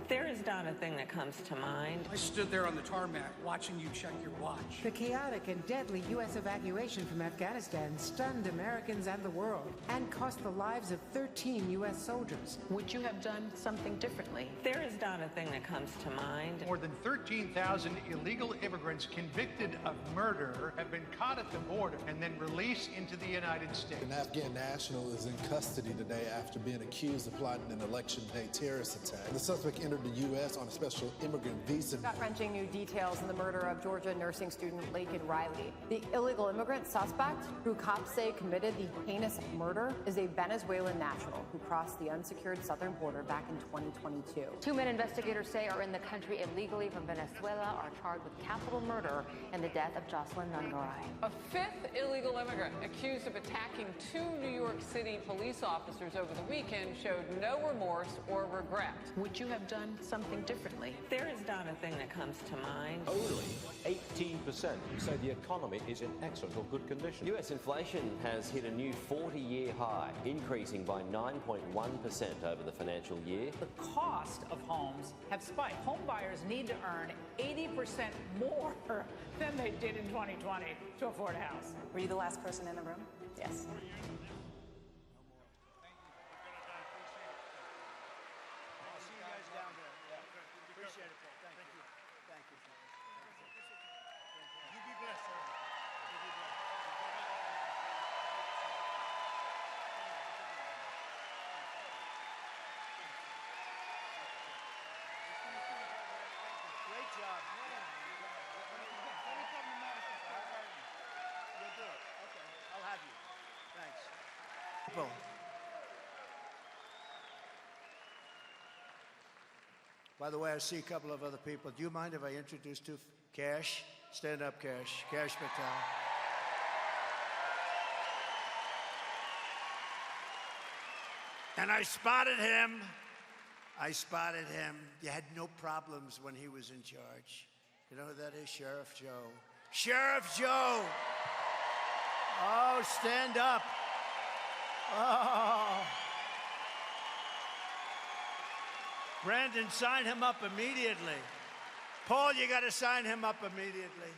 There is not a thing that comes to mind. I stood there on the tarmac watching you check your watch. The chaotic and deadly U.S. evacuation from Afghanistan stunned Americans and the world and cost the lives of 13 U.S. soldiers. Would you have done something differently? There is not a thing that comes to mind. More than 13,000 illegal immigrants convicted of murder have been caught at the border and then released into the United States. An Afghan national is in custody today after being accused of plotting an election day terrorist attack. The suspect entered the U.S. on a special immigrant visa. Gut-wrenching new details in the murder of Georgia nursing student Laken Riley. The illegal immigrant suspect, who cops say committed the heinous murder, is a Venezuelan national who crossed the unsecured southern border back in 2022. Two men investigators say are in the country illegally from Venezuela are charged with capital murder and the death of Jocelyn Nungaray. A fifth illegal immigrant accused of attacking two New York City police officers over the weekend showed no remorse or regret. Would you have done done something differently. There is not a thing that comes to mind. Only 18% say the economy is in excellent or good condition. US inflation has hit a new 40-year high, increasing by 9.1% over the financial year. The cost of homes have spiked. Home buyers need to earn 80% more than they did in 2020 to afford a house. Were you the last person in the room? Yes. By the way, I see a couple of other people. Do you mind if I introduce Cash? Stand up, Cash. Cash Patel. And I spotted him. You had no problems when he was in charge. You know who that is? Sheriff Joe. Sheriff Joe! Oh, stand up. Oh. Brandon, sign him up immediately. Paul, you got to sign him up immediately.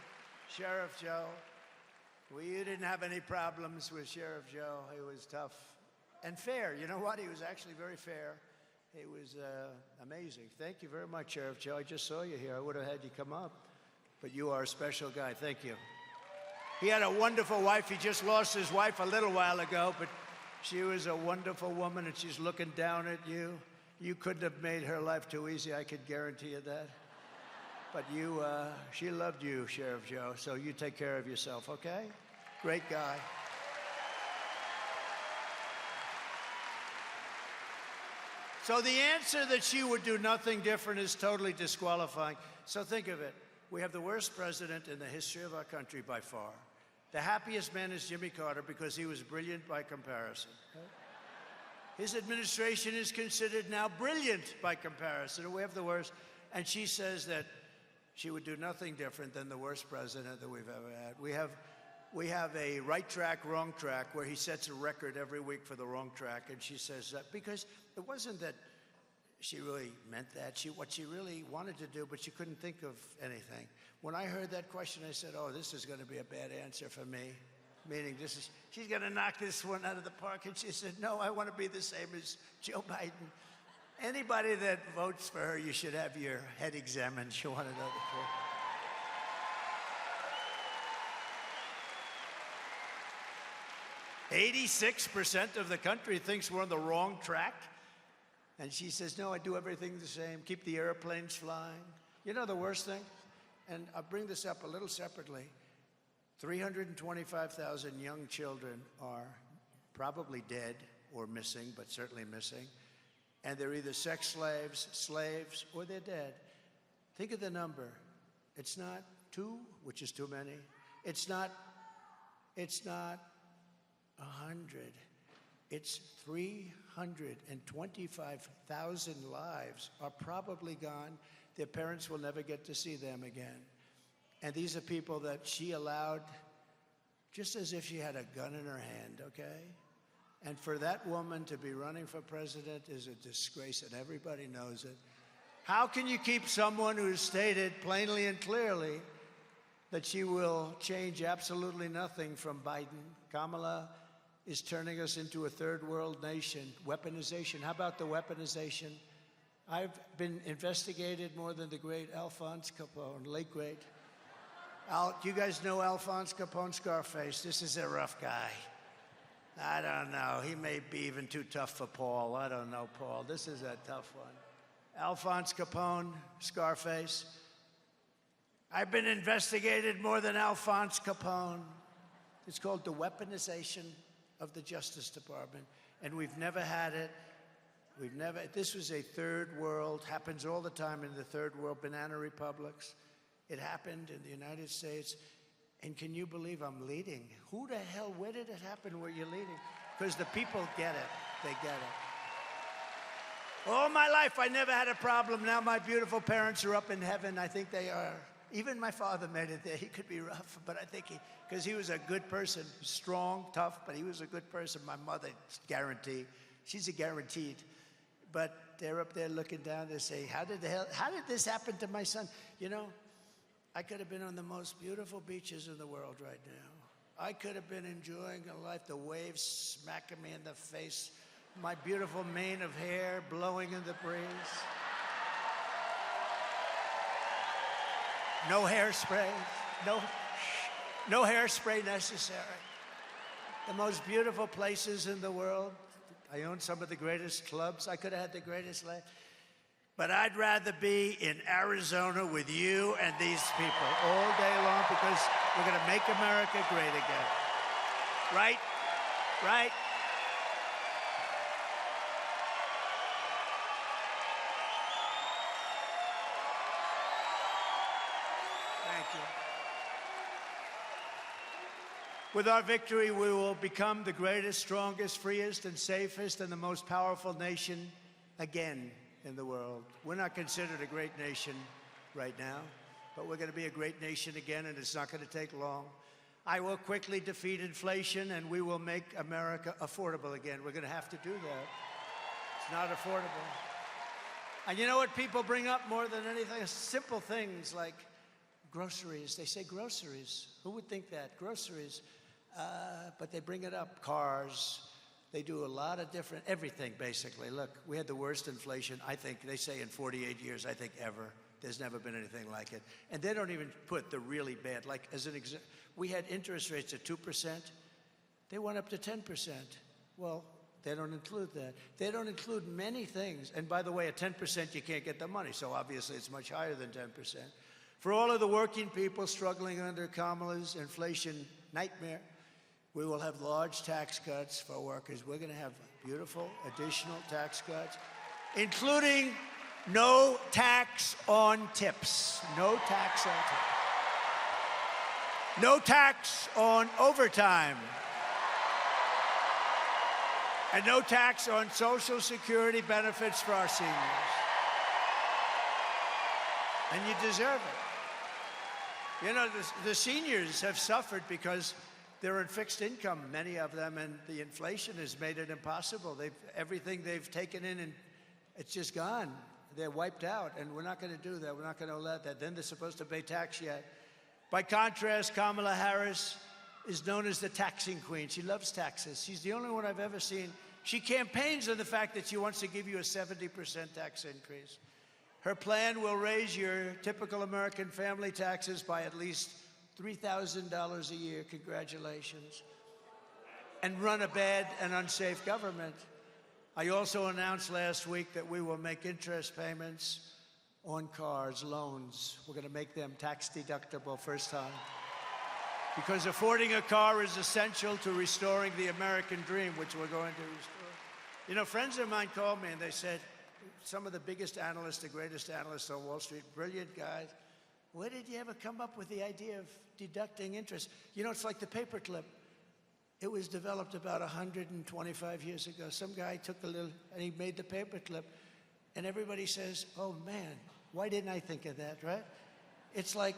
Sheriff Joe. Well, you didn't have any problems with Sheriff Joe. He was tough and fair. You know what? He was actually very fair. He was amazing. Thank you very much, Sheriff Joe. I just saw you here. I would have had you come up. But you are a special guy. Thank you. He had a wonderful wife. He just lost his wife a little while ago, but she was a wonderful woman, and she's looking down at you. You couldn't have made her life too easy, I could guarantee you that. But she loved you, Sheriff Joe, so you take care of yourself, okay? Great guy. So the answer that she would do nothing different is totally disqualifying. So think of it. We have the worst president in the history of our country by far. The happiest man is Jimmy Carter because he was brilliant by comparison. His administration is considered now brilliant by comparison. We have the worst. And she says that she would do nothing different than the worst president that we've ever had. We have a right track, wrong track, where he sets a record every week for the wrong track. And she says that because it wasn't that she really meant that. What she really wanted to do, but she couldn't think of anything. When I heard that question, I said, oh, this is going to be a bad answer for me. Meaning she's going to knock this one out of the park. And she said, no, I want to be the same as Joe Biden. Anybody that votes for her, you should have your head examined. She wanted other people. 86% of the country thinks we're on the wrong track. And she says, no, I do everything the same. Keep the airplanes flying. You know the worst thing? And I'll bring this up a little separately. 325,000 young children are probably dead or missing, but certainly missing. And they're either sex slaves, or they're dead. Think of the number. It's not 2, which is too many. It's not 100. It's 325,000 lives are probably gone. Their parents will never get to see them again. And these are people that she allowed just as if she had a gun in her hand, okay? And for that woman to be running for president is a disgrace, and everybody knows it. How can you keep someone who's stated plainly and clearly that she will change absolutely nothing from Biden? Kamala is turning us into a third world nation. Weaponization. How about the weaponization? I've been investigated more than the great Alphonse Capone, late great. Do you guys know Alphonse Capone? Scarface. This is a rough guy. I don't know. He may be even too tough for Paul. I don't know, Paul. This is a tough one. Alphonse Capone, Scarface. I've been investigated more than Alphonse Capone. It's called the weaponization of the Justice Department, and we've never had it. This was a third world, happens all the time in the third world, banana republics. It happened in the United States, and can you believe I'm leading? Where did it happen where you're leading? Because the people get it, they get it. All my life, I never had a problem. Now my beautiful parents are up in heaven. I think they are. Even my father made it there. He could be rough, but I think because he was a good person, strong, tough, but he was a good person. My mother, guarantee. She's a guaranteed. But they're up there looking down. They say, how did this happen to my son? You know, I could have been on the most beautiful beaches in the world right now. I could have been enjoying a life, the waves smacking me in the face, my beautiful mane of hair blowing in the breeze. No hairspray, no hairspray necessary. The most beautiful places in the world. I own some of the greatest clubs. I could have had the greatest life. But I'd rather be in Arizona with you and these people all day long because we're going to make America great again. Right? Right? Thank you. With our victory, we will become the greatest, strongest, freest, and safest, and the most powerful nation again in the world. We're not considered a great nation right now, but we're going to be a great nation again, and it's not going to take long. I will quickly defeat inflation, and we will make America affordable again. We're going to have to do that. It's not affordable. And you know what people bring up more than anything? Simple things like groceries. They say groceries. Who would think that? Groceries. But they bring it up. Cars. They do a lot of different, everything basically. Look, we had the worst inflation, I think, they say in 48 years, I think ever. There's never been anything like it. And they don't even put the really bad, like as an example, we had interest rates at 2%. They went up to 10%. Well, they don't include that. They don't include many things. And by the way, at 10%, you can't get the money. So obviously it's much higher than 10%. For all of the working people struggling under Kamala's inflation nightmare, we will have large tax cuts for workers. We're going to have beautiful additional tax cuts, including no tax on tips. No tax on tips. No tax on overtime. And no tax on Social Security benefits for our seniors. And you deserve it. You know, the seniors have suffered because they're on fixed income, many of them, and the inflation has made it impossible. Everything they've taken in, and it's just gone. They're wiped out, and we're not going to do that. We're not going to allow that. Then they're supposed to pay tax yet. By contrast, Kamala Harris is known as the taxing queen. She loves taxes. She's the only one I've ever seen. She campaigns on the fact that she wants to give you a 70% tax increase. Her plan will raise your typical American family taxes by at least $3,000 a year, congratulations, and run a bad and unsafe government. I also announced last week that we will make interest payments on cars, loans. We're going to make them tax deductible first time. Because affording a car is essential to restoring the American dream, which we're going to restore. You know, friends of mine called me and they said, some of the biggest analysts, the greatest analysts on Wall Street, brilliant guys, where did you ever come up with the idea of deducting interest? You know, it's like the paperclip. It was developed about 125 years ago. Some guy took a little, and he made the paperclip. And everybody says, oh man, why didn't I think of that, right? It's like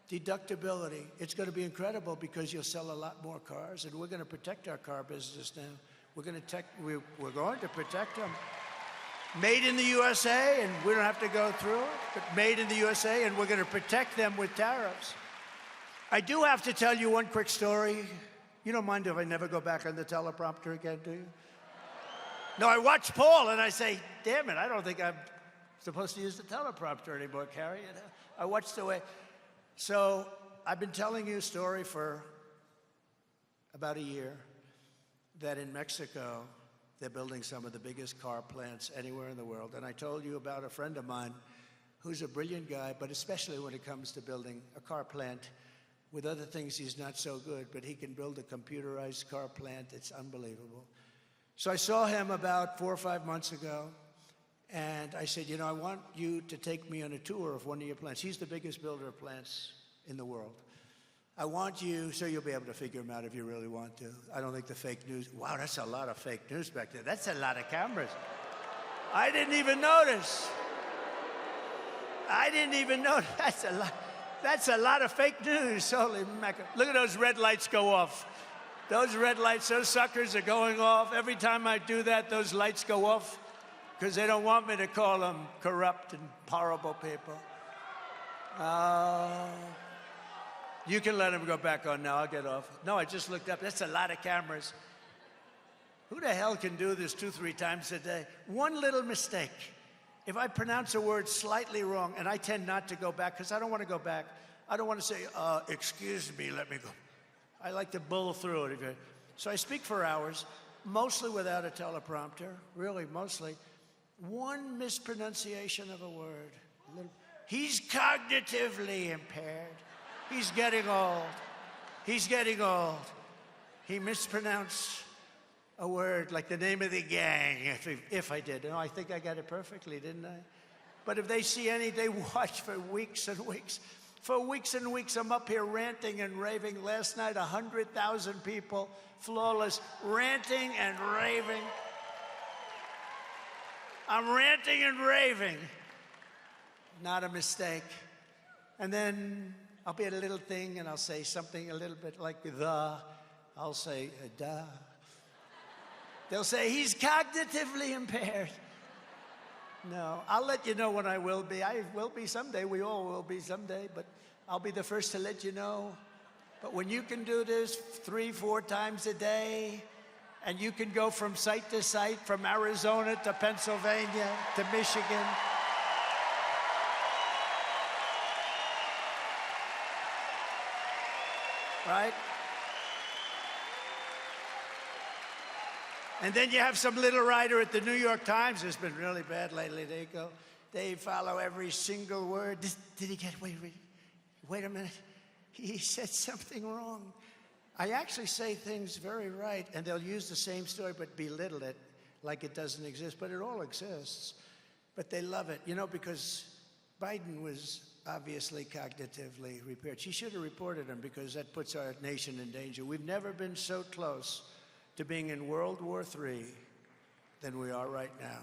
deductibility. It's going to be incredible because you'll sell a lot more cars, and we're going to protect our car business now. We're going to protect them. Made in the USA, and we don't have to go through it, but made in the USA, and we're going to protect them with tariffs. I do have to tell you one quick story. You don't mind if I never go back on the teleprompter again, do you? No, I watch Paul, and I say, damn it, I don't think I'm supposed to use the teleprompter anymore, Carrie. You know? I watch the way. So I've been telling you a story for about a year that in Mexico, they're building some of the biggest car plants anywhere in the world. And I told you about a friend of mine who's a brilliant guy, but especially when it comes to building a car plant. With other things, he's not so good, but he can build a computerized car plant. It's unbelievable. So I saw him about 4 or 5 months ago, and I said, you know, I want you to take me on a tour of one of your plants. He's the biggest builder of plants in the world. I want you, so you'll be able to figure them out if you really want to. I don't think the fake news, wow, that's a lot of fake news back there. That's a lot of cameras. I didn't even notice. I didn't even know. That's a lot of fake news. Holy mackerel. Look at those red lights go off. Those red lights, those suckers are going off. Every time I do that, those lights go off because they don't want me to call them corrupt and horrible people. You can let them go back on now. I'll get off. No, I just looked up. That's a lot of cameras. Who the hell can do this 2-3 times a day? One little mistake. If I pronounce a word slightly wrong, and I tend not to go back because I don't want to go back. I don't want to say, excuse me, let me go. I like to bull through it. So I speak for hours, mostly without a teleprompter, really mostly. One mispronunciation of a word. He's cognitively impaired. He's getting old. He's getting old. He mispronounced a word like the name of the gang, if I did. No, I think I got it perfectly, didn't I? But if they see any, they watch for weeks and weeks. For weeks and weeks, I'm up here ranting and raving. Last night, 100,000 people, flawless, ranting and raving. I'm ranting and raving. Not a mistake. And then I'll be at a little thing and I'll say something a little bit like I'll say, duh. They'll say, he's cognitively impaired. No, I'll let you know when I will be. I will be someday. We all will be someday, but I'll be the first to let you know. But when you can do this 3-4 times a day, and you can go from site to site, from Arizona to Pennsylvania to Michigan, right? And then you have some little writer at the New York Times who's been really bad lately. They follow every single word. Did he get, wait a minute. He said something wrong. I actually say things very right, and they'll use the same story but belittle it like it doesn't exist, but it all exists. But they love it, because Biden was obviously cognitively impaired. She should have reported him because that puts our nation in danger. We've never been so close to being in World War III than we are right now.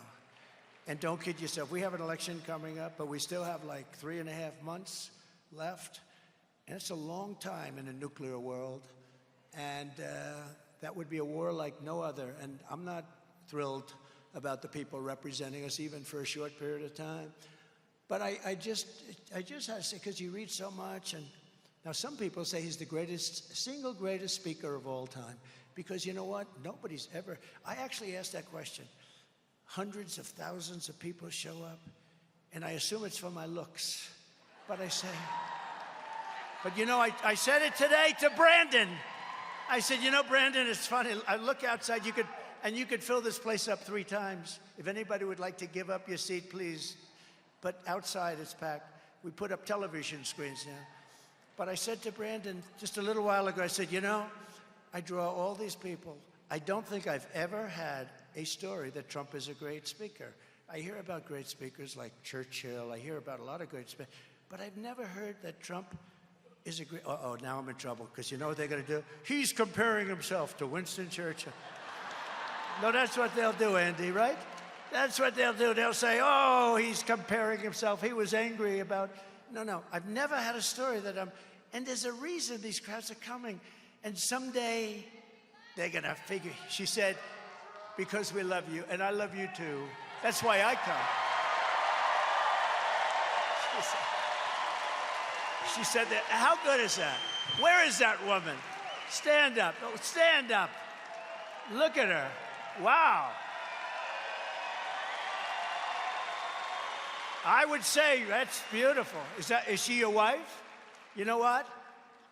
And don't kid yourself, we have an election coming up, but we still have like 3.5 months left. And it's a long time in a nuclear world. And that would be a war like no other. And I'm not thrilled about the people representing us, even for a short period of time. But I just have to say, because you read so much, and now some people say he's the single greatest speaker of all time. Because you know what? Nobody's ever. I actually asked that question. Hundreds of thousands of people show up, and I assume it's for my looks. But I say, I said it today to Brandon. I said, Brandon, it's funny. I look outside, you could fill this place up 3 times. If anybody would like to give up your seat, please. But outside it's packed. We put up television screens now. But I said to Brandon just a little while ago, I said, I draw all these people. I don't think I've ever had a story that Trump is a great speaker. I hear about great speakers like Churchill. I hear about a lot of great speakers. But I've never heard that Trump is a great... now I'm in trouble, because you know what they're going to do? He's comparing himself to Winston Churchill. No, that's what they'll do, Andy, right? That's what they'll do. They'll say, he's comparing himself. He was angry about... No, I've never had a story that I'm... And there's a reason these crowds are coming. And someday, they're going to figure... She said, because we love you, and I love you too. That's why I come. She said that. How good is that? Where is that woman? Stand up. Oh, stand up. Look at her. Wow. I would say that's beautiful. Is she your wife? You know what?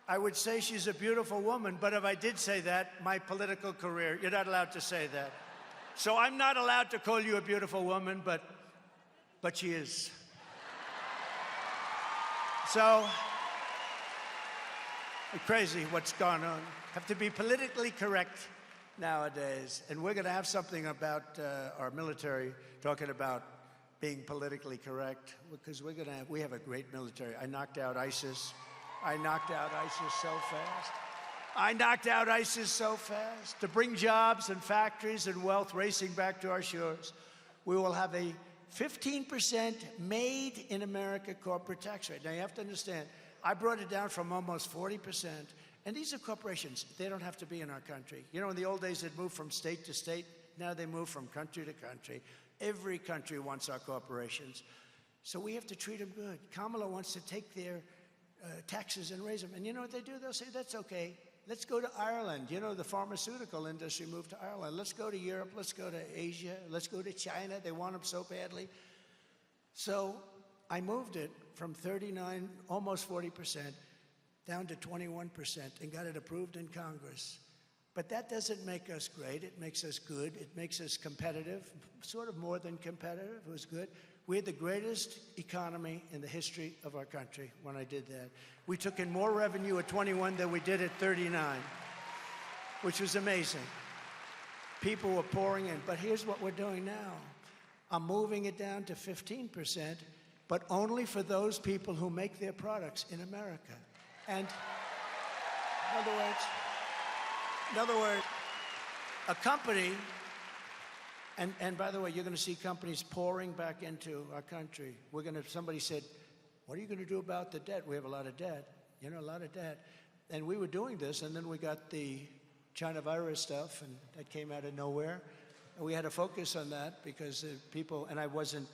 I would say she's a beautiful woman, but if I did say that, my political career, you're not allowed to say that. So I'm not allowed to call you a beautiful woman, but she is. So, crazy what's gone on. Have to be politically correct nowadays. And we're going to have something about our military talking about being politically correct, because we have a great military. I knocked out ISIS. I knocked out ISIS so fast. I knocked out ISIS so fast to bring jobs and factories and wealth racing back to our shores. we will have a 15% made in America corporate tax rate. Now you have to understand, I brought it down from almost 40%. And these are corporations. They don't have to be in our country. You know, in the old days, they'd move from state to state. Now they move from country to country. Every country wants our corporations. So we have to treat them good. Kamala wants to take their taxes and raise them. And you know what they do? They'll say, that's okay. Let's go to Ireland. You know, the pharmaceutical industry moved to Ireland. Let's go to Europe. Let's go to Asia. Let's go to China. They want them so badly. So I moved it from 39, almost 40%, down to 21% and got it approved in Congress. But that doesn't make us great. It makes us good. It makes us competitive, sort of more than competitive. It was good. We had the greatest economy in the history of our country when I did that. We took in more revenue at 21 than we did at 39, which was amazing. People were pouring in. But here's what we're doing now. I'm moving it down to 15%, but only for those people who make their products in America. And in other words, a company, and by the way, you're going to see companies pouring back into our country. Somebody said, what are you going to do about the debt? We have a lot of debt, you know, a lot of debt. And we were doing this, and then we got the China virus stuff, and that came out of nowhere. And we had to focus on that because people, and I wasn't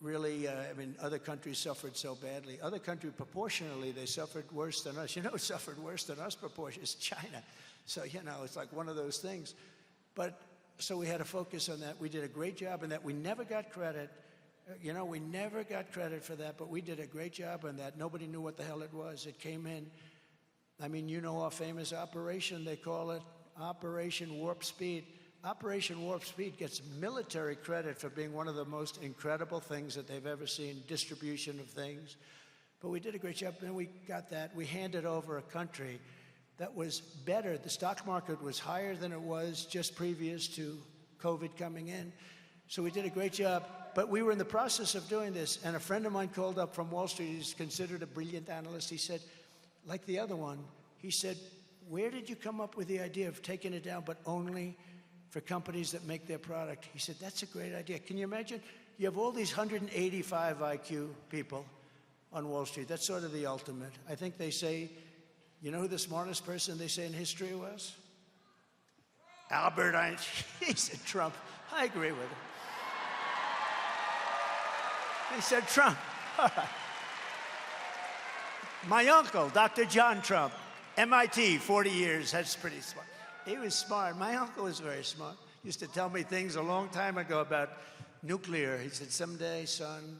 really, I mean, other countries suffered so badly. Other countries, proportionally, they suffered worse than us. You know who suffered worse than us proportionally? It's China. So, you know, it's like one of those things. But, so we had to focus on that. We did a great job in that. We never got credit. You know, we never got credit for that, but we did a great job on that. Nobody knew what the hell it was. It came in. I mean, you know our famous operation. They call it Operation Warp Speed. Operation Warp Speed gets military credit for being one of the most incredible things that they've ever seen, distribution of things. But we did a great job, and we got that. We handed over a country that was better. The stock market was higher than it was just previous to COVID coming in. So we did a great job. But we were in the process of doing this, and a friend of mine called up from Wall Street. He's considered a brilliant analyst. He said, like the other one, he said, where did you come up with the idea of taking it down, but only for companies that make their product? He said, that's a great idea. Can you imagine? You have all these 185 IQ people on Wall Street. That's sort of the ultimate. I think they say, you know who the smartest person they say in history was? Albert Einstein. He said Trump. I agree with him. He said Trump. All right. My uncle, Dr. John Trump, MIT, 40 years. That's pretty smart. He was smart. My uncle was very smart. He used to tell me things a long time ago about nuclear. He said, someday, son,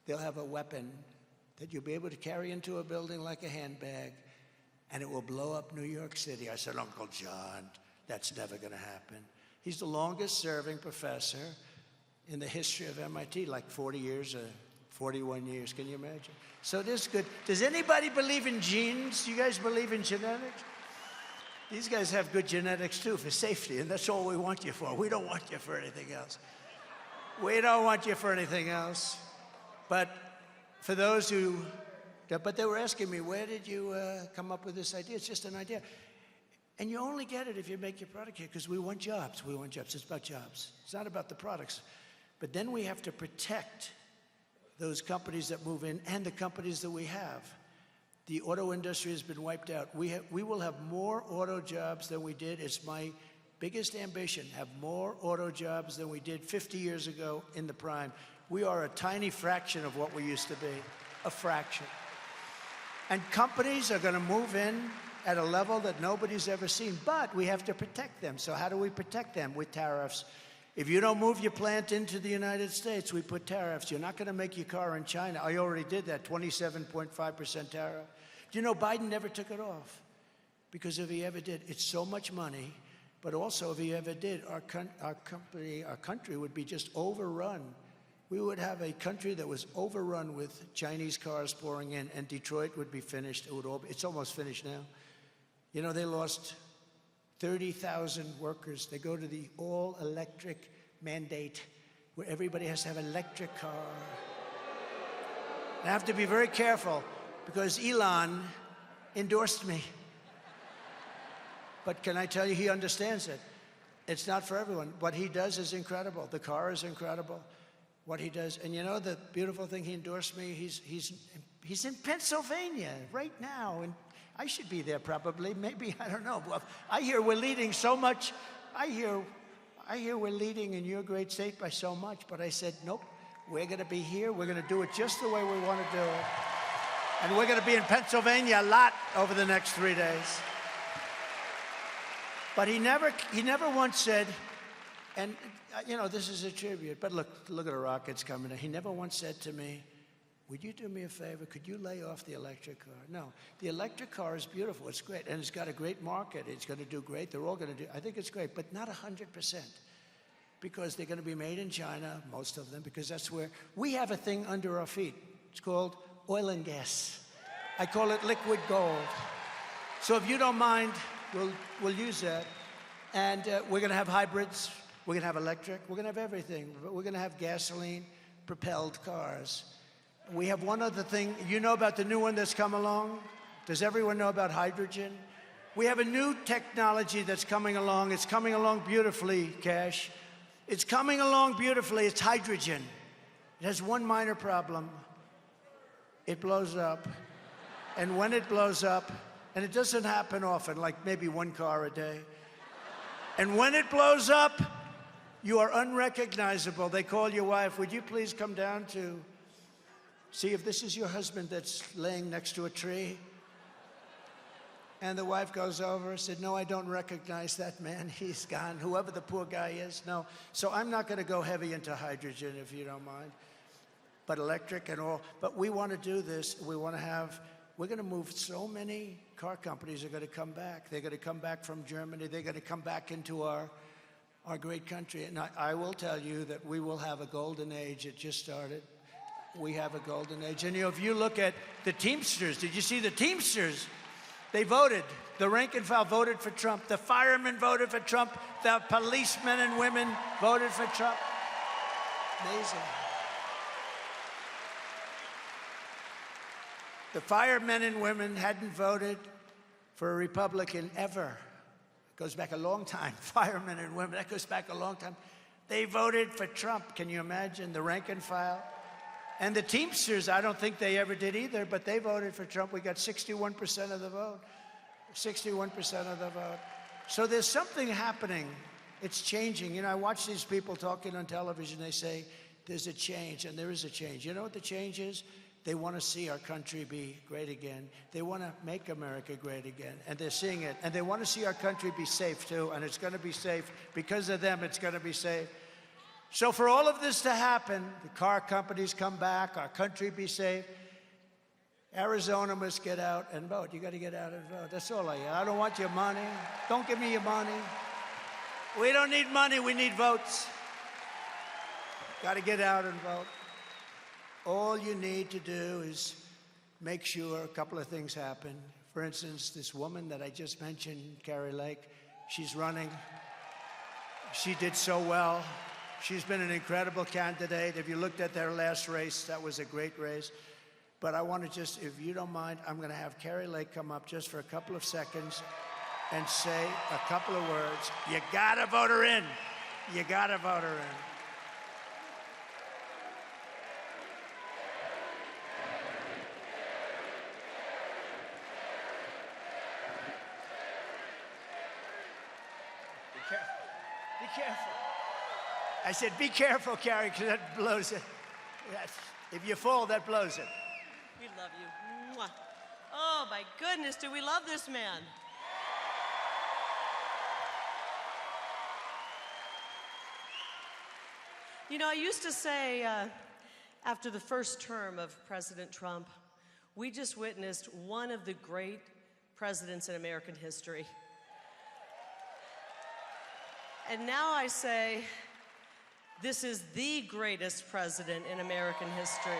they'll have a weapon that you'll be able to carry into a building like a handbag, and it will blow up New York City. I said, Uncle John, that's never going to happen. He's the longest-serving professor in the history of MIT, like 40 years or 41 years. Can you imagine? So this is good. Does anybody believe in genes? You guys believe in genetics? These guys have good genetics, too, for safety, and that's all we want you for. We don't want you for anything else. We don't want you for anything else. But for those who, but they were asking me, where did you come up with this idea? It's just an idea. And you only get it if you make your product here, because we want jobs. We want jobs. It's about jobs. It's not about the products. But then we have to protect those companies that move in and the companies that we have. The auto industry has been wiped out. We will have more auto jobs than we did. It's my biggest ambition, have more auto jobs than we did 50 years ago in the prime. We are a tiny fraction of what we used to be, a fraction. And companies are going to move in at a level that nobody's ever seen, but we have to protect them. So how do we protect them? With tariffs. If you don't move your plant into the United States, we put tariffs. You're not going to make your car in China. I already did that, 27.5% tariff. Do you know Biden never took it off? Because if he ever did, it's so much money. But also, if he ever did, our country would be just overrun. We would have a country that was overrun with Chinese cars pouring in, and Detroit would be finished. It's almost finished now. You know, they lost 30,000 workers. They go to the all-electric mandate where everybody has to have an electric car. I have to be very careful because Elon endorsed me. But can I tell you, he understands it. It's not for everyone. What he does is incredible. The car is incredible. What he does, and you know the beautiful thing, he endorsed me. He's in Pennsylvania right now, and I should be there probably. Maybe, I don't know. Well, I hear we're leading so much. I hear we're leading in your great state by so much. But I said, nope. We're going to be here. We're going to do it just the way we want to do it, and we're going to be in Pennsylvania a lot over the next 3 days. But he never once said, and you know, this is a tribute, but look at the rockets coming in. He never once said to me, would you do me a favor? Could you lay off the electric car? No, the electric car is beautiful. It's great, and it's got a great market. It's going to do great. They're all going to do, I think it's great, but not 100%, because they're going to be made in China, most of them, because that's where we have a thing under our feet. It's called oil and gas. I call it liquid gold. So if you don't mind, we'll use that. And we're going to have hybrids. We're going to have electric. We're going to have everything. We're going to have gasoline-propelled cars. We have one other thing. You know about the new one that's come along? Does everyone know about hydrogen? We have a new technology that's coming along. It's coming along beautifully, Cash. It's coming along beautifully. It's hydrogen. It has one minor problem. It blows up. And when it blows up, and it doesn't happen often, like maybe one car a day. And when it blows up, you are unrecognizable. They call your wife, would you please come down to see if this is your husband that's laying next to a tree? And the wife goes over and said, no, I don't recognize that man. He's gone, whoever the poor guy is. No. So I'm not going to go heavy into hydrogen, if you don't mind, but electric and all. But we want to do this. We want to have, we're going to move so many car companies are going to come back. They're going to come back from Germany. They're going to come back into our great country. And I will tell you that we will have a golden age. It just started. We have a golden age. And you know, if you look at the Teamsters, did you see the Teamsters? They voted. The rank and file voted for Trump. The firemen voted for Trump. The policemen and women voted for Trump. Amazing. The firemen and women hadn't voted for a Republican ever. It goes back a long time. Firemen and women, that goes back a long time. They voted for Trump. Can you imagine? The rank and file. And the Teamsters, I don't think they ever did either, but they voted for Trump. We got 61% of the vote. 61% of the vote. So there's something happening. It's changing. You know, I watch these people talking on television. They say, there's a change, and there is a change. You know what the change is? They want to see our country be great again. They want to make America great again, and they're seeing it. And they want to see our country be safe, too, and it's going to be safe. Because of them, it's going to be safe. So for all of this to happen, the car companies come back, our country be safe, Arizona must get out and vote. You got to get out and vote. That's all I don't want your money. Don't give me your money. We don't need money. We need votes. Got to get out and vote. All you need to do is make sure a couple of things happen. For instance, this woman that I just mentioned, Kari Lake, she's running. She did so well. She's been an incredible candidate. If you looked at their last race, that was a great race. But I want to just, if you don't mind, I'm going to have Kari Lake come up just for a couple of seconds and say a couple of words. You got to vote her in. You got to vote her in. Be careful. Be careful. I said, be careful, Kari, because that blows it. If you fall, that blows it. We love you. Mwah. Oh, my goodness, do we love this man. You know, I used to say, after the first term of President Trump, we just witnessed one of the great presidents in American history. And now I say, this is the greatest president in American history.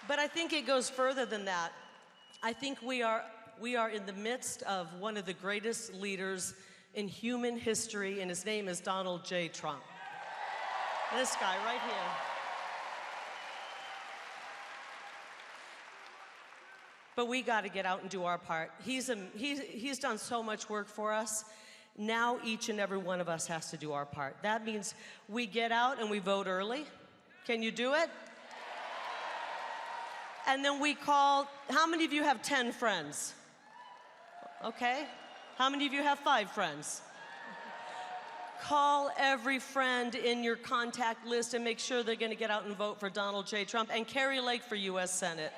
But I think it goes further than that. I think we are in the midst of one of the greatest leaders in human history, and his name is Donald J. Trump. This guy right here. but we got to get out and do our part. He's done so much work for us. Now each and every one of us has to do our part. That means we get out and we vote early. Can you do it? And then we call, how many of you have 10 friends? Okay. How many of you have 5 friends? Call every friend in your contact list and make sure they're going to get out and vote for Donald J. Trump and Carrie Lake for U.S. Senate.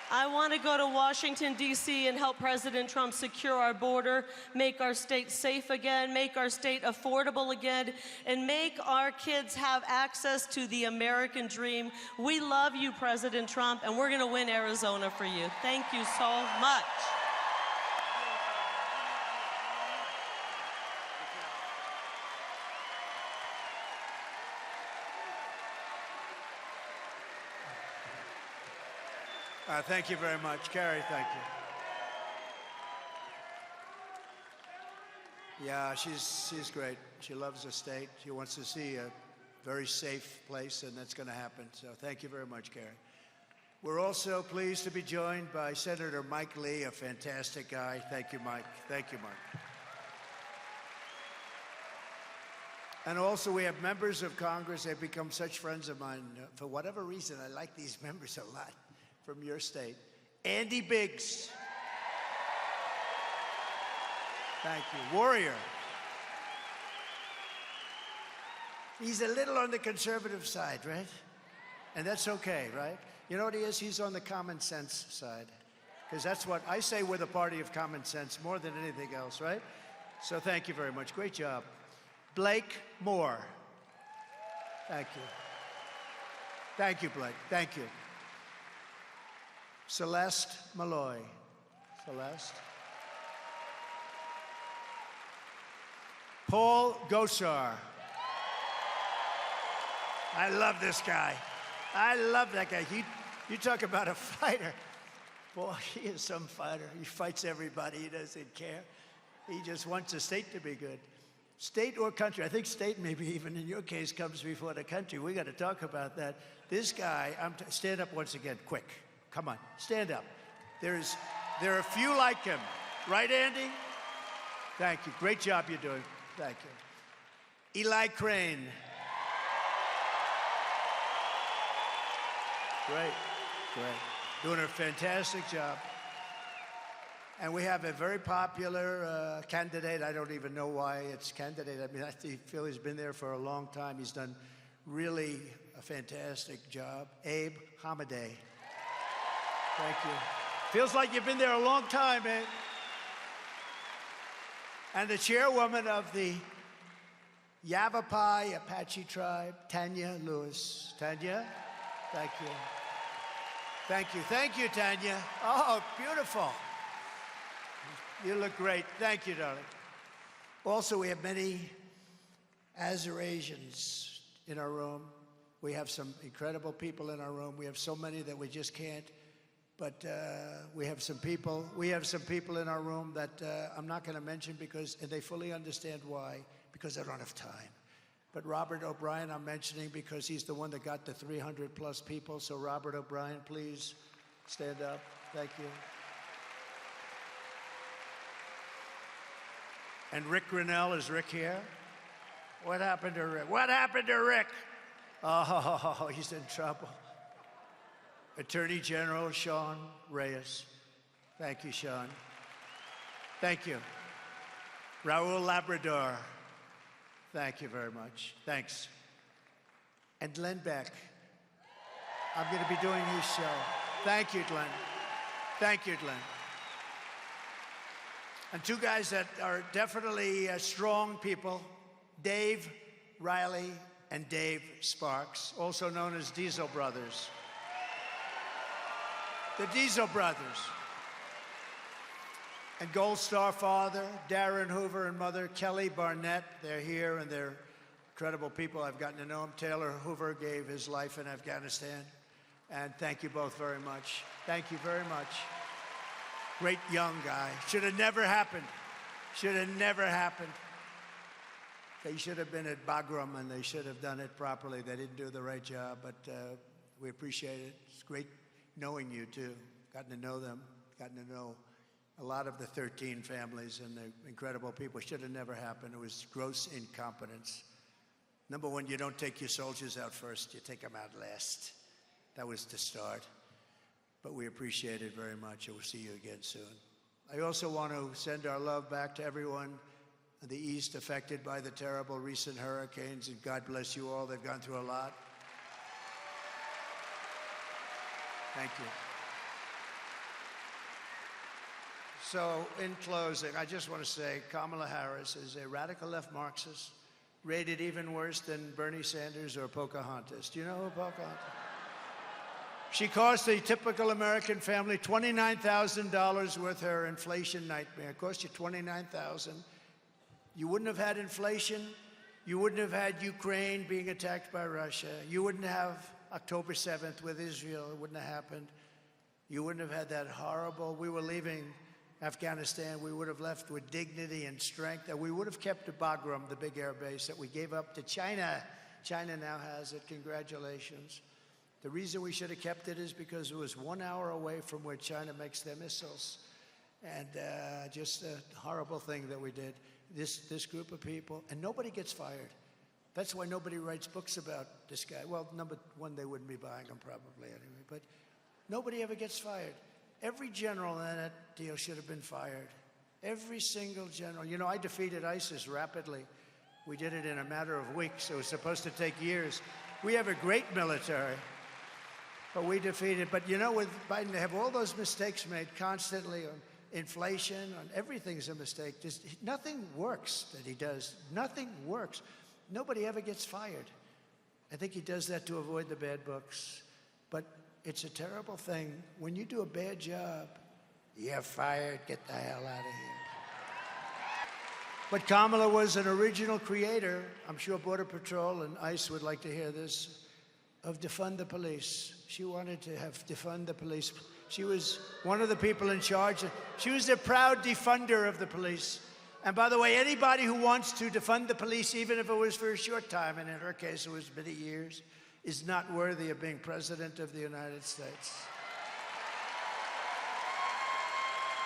I want to go to Washington, D.C. and help President Trump secure our border, make our state safe again, make our state affordable again, and make our kids have access to the American dream. We love you, President Trump, and we're going to win Arizona for you. Thank you so much. Thank you very much. Carrie, thank you. Yeah, she's great. She loves the state. She wants to see a very safe place, and that's going to happen. So thank you very much, Carrie. We're also pleased to be joined by Senator Mike Lee, a fantastic guy. Thank you, Mike. Thank you, Mike. And also, we have members of Congress. They've become such friends of mine. For whatever reason, I like these members a lot. From your state, Andy Biggs. Thank you. Warrior. He's a little on the conservative side, right? And that's okay, right? You know what he is? He's on the common sense side. Because that's what I say, we're the party of common sense more than anything else, right? So thank you very much. Great job. Blake Moore. Thank you. Thank you, Blake. Thank you. Celeste Malloy. Celeste. Paul Gosar. I love this guy. I love that guy. You talk about a fighter. Boy, he is some fighter. He fights everybody. He doesn't care. He just wants the state to be good. State or country. I think state maybe even in your case comes before the country. We got to talk about that. This guy, stand up once again, quick. Come on, stand up. There are a few like him. Right, Andy? Thank you. Great job you're doing. Thank you. Eli Crane. Great, great. Doing a fantastic job. And we have a very popular candidate. I don't even know why it's candidate. I mean, I feel he's been there for a long time. He's done really a fantastic job. Abe Hamadeh. Thank you. Feels like you've been there a long time, eh? And the chairwoman of the Yavapai Apache tribe, Tanya Lewis. Tanya, thank you. Thank you. Thank you, Tanya. Oh, beautiful. You look great. Thank you, darling. Also, we have many Azerasians in our room. We have some incredible people in our room. We have so many that we just can't. But we have some people in our room that I'm not going to mention because, and they fully understand why, because I don't have time. But Robert O'Brien I'm mentioning because he's the one that got the 300 plus people. So Robert O'Brien, please stand up. Thank you. And Rick Grinnell, is Rick here? What happened to Rick? What happened to Rick? Oh, he's in trouble. Attorney General Sean Reyes. Thank you, Sean. Thank you. Raul Labrador. Thank you very much. Thanks. And Glenn Beck. I'm going to be doing his show. Thank you, Glenn. Thank you, Glenn. And two guys that are definitely strong people, Dave Riley and Dave Sparks, also known as Diesel Brothers. The Diesel Brothers. And Gold Star father, Darren Hoover, and mother, Kelly Barnett. They're here, and they're incredible people. I've gotten to know them. Taylor Hoover gave his life in Afghanistan. And thank you both very much. Thank you very much. Great young guy. Should have never happened. Should have never happened. They should have been at Bagram, and they should have done it properly. They didn't do the right job, but We appreciate it. It's great knowing you, too. Gotten to know them, gotten to know a lot of the 13 families and the incredible people. Should have never happened. It was gross incompetence. Number one, you don't take your soldiers out first. You take them out last. That was the start. But we appreciate it very much, and we'll see you again soon. I also want to send our love back to everyone in the East affected by the terrible recent hurricanes, and God bless you all. They've gone through a lot. Thank you. So, in closing, I just want to say Kamala Harris is a radical left Marxist, rated even worse than Bernie Sanders or Pocahontas. Do you know who Pocahontas? She cost a typical American family $29,000 worth of her inflation nightmare. It cost you $29,000. You wouldn't have had inflation. You wouldn't have had Ukraine being attacked by Russia. You wouldn't have October 7th with Israel. It wouldn't have happened. You wouldn't have had that horrible, we were leaving Afghanistan, we would have left with dignity and strength, and we would have kept the Bagram, the big air base that we gave up to China. China now has it. Congratulations. The reason we should have kept it is because it was 1 hour away from where China makes their missiles. And just a horrible thing that we did. This group of people, and nobody gets fired. That's why nobody writes books about this guy. Well, number one, they wouldn't be buying them probably anyway, but nobody ever gets fired. Every general in that deal should have been fired. Every single general. You know, I defeated ISIS rapidly. We did it in a matter of weeks. It was supposed to take years. We have a great military, but we defeated. But you know, with Biden, they have all those mistakes made constantly on inflation, on everything's a mistake. Just nothing works that he does. Nothing works. Nobody ever gets fired. I think he does that to avoid the bad books. But it's a terrible thing. When you do a bad job, you're fired. Get the hell out of here. But Kamala was an original creator. I'm sure Border Patrol and ICE would like to hear this, of defund the police. She wanted to have defund the police. She was one of the people in charge. She was a proud defunder of the police. And by the way, anybody who wants to defund the police, even if it was for a short time, and in her case it was many years, is not worthy of being President of the United States.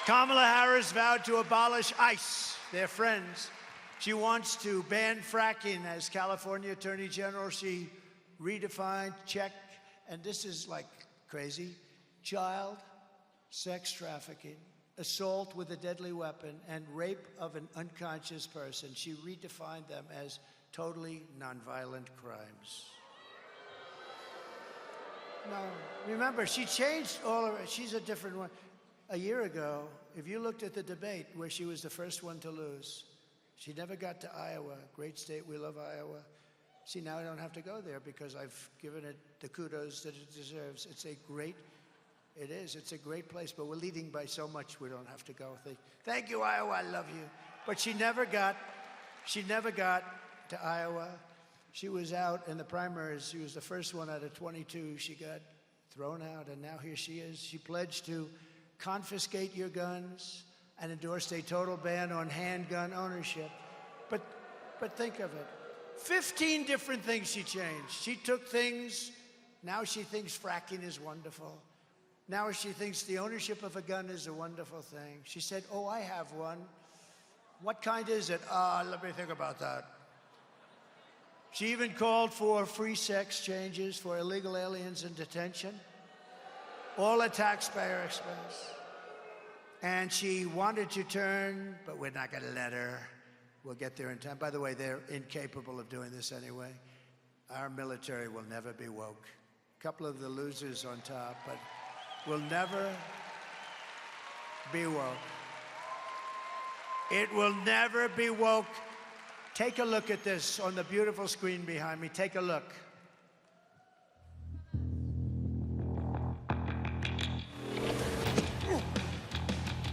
Kamala Harris vowed to abolish ICE, their friends. She wants to ban fracking as California Attorney General. She redefined, checked, and this is like crazy, child sex trafficking, assault with a deadly weapon, and rape of an unconscious person. She redefined them as totally nonviolent crimes. No, remember, she changed all of it. She's a different one. A year ago, if you looked at the debate where she was the first one to lose, she never got to Iowa. Great state, we love Iowa. See, now I don't have to go there because I've given it the kudos that it deserves. It's a great place, but we're leading by so much we don't have to go. Thank you, Iowa, I love you. But she never got to Iowa. She was out in the primaries. She was the first one out of 22. She got thrown out, and now here she is. She pledged to confiscate your guns and endorsed a total ban on handgun ownership. But think of it. 15 different things she changed. She took things, now she thinks fracking is wonderful. Now she thinks the ownership of a gun is a wonderful thing. She said, oh, I have one. What kind is it? Let me think about that. She even called for free sex changes for illegal aliens in detention, all at taxpayer expense. And she wanted to turn, but we're not going to let her. We'll get there in time. By the way, they're incapable of doing this anyway. Our military will never be woke. A couple of the losers on top, but will never be woke. It will never be woke. Take a look at this on the beautiful screen behind me. Take a look.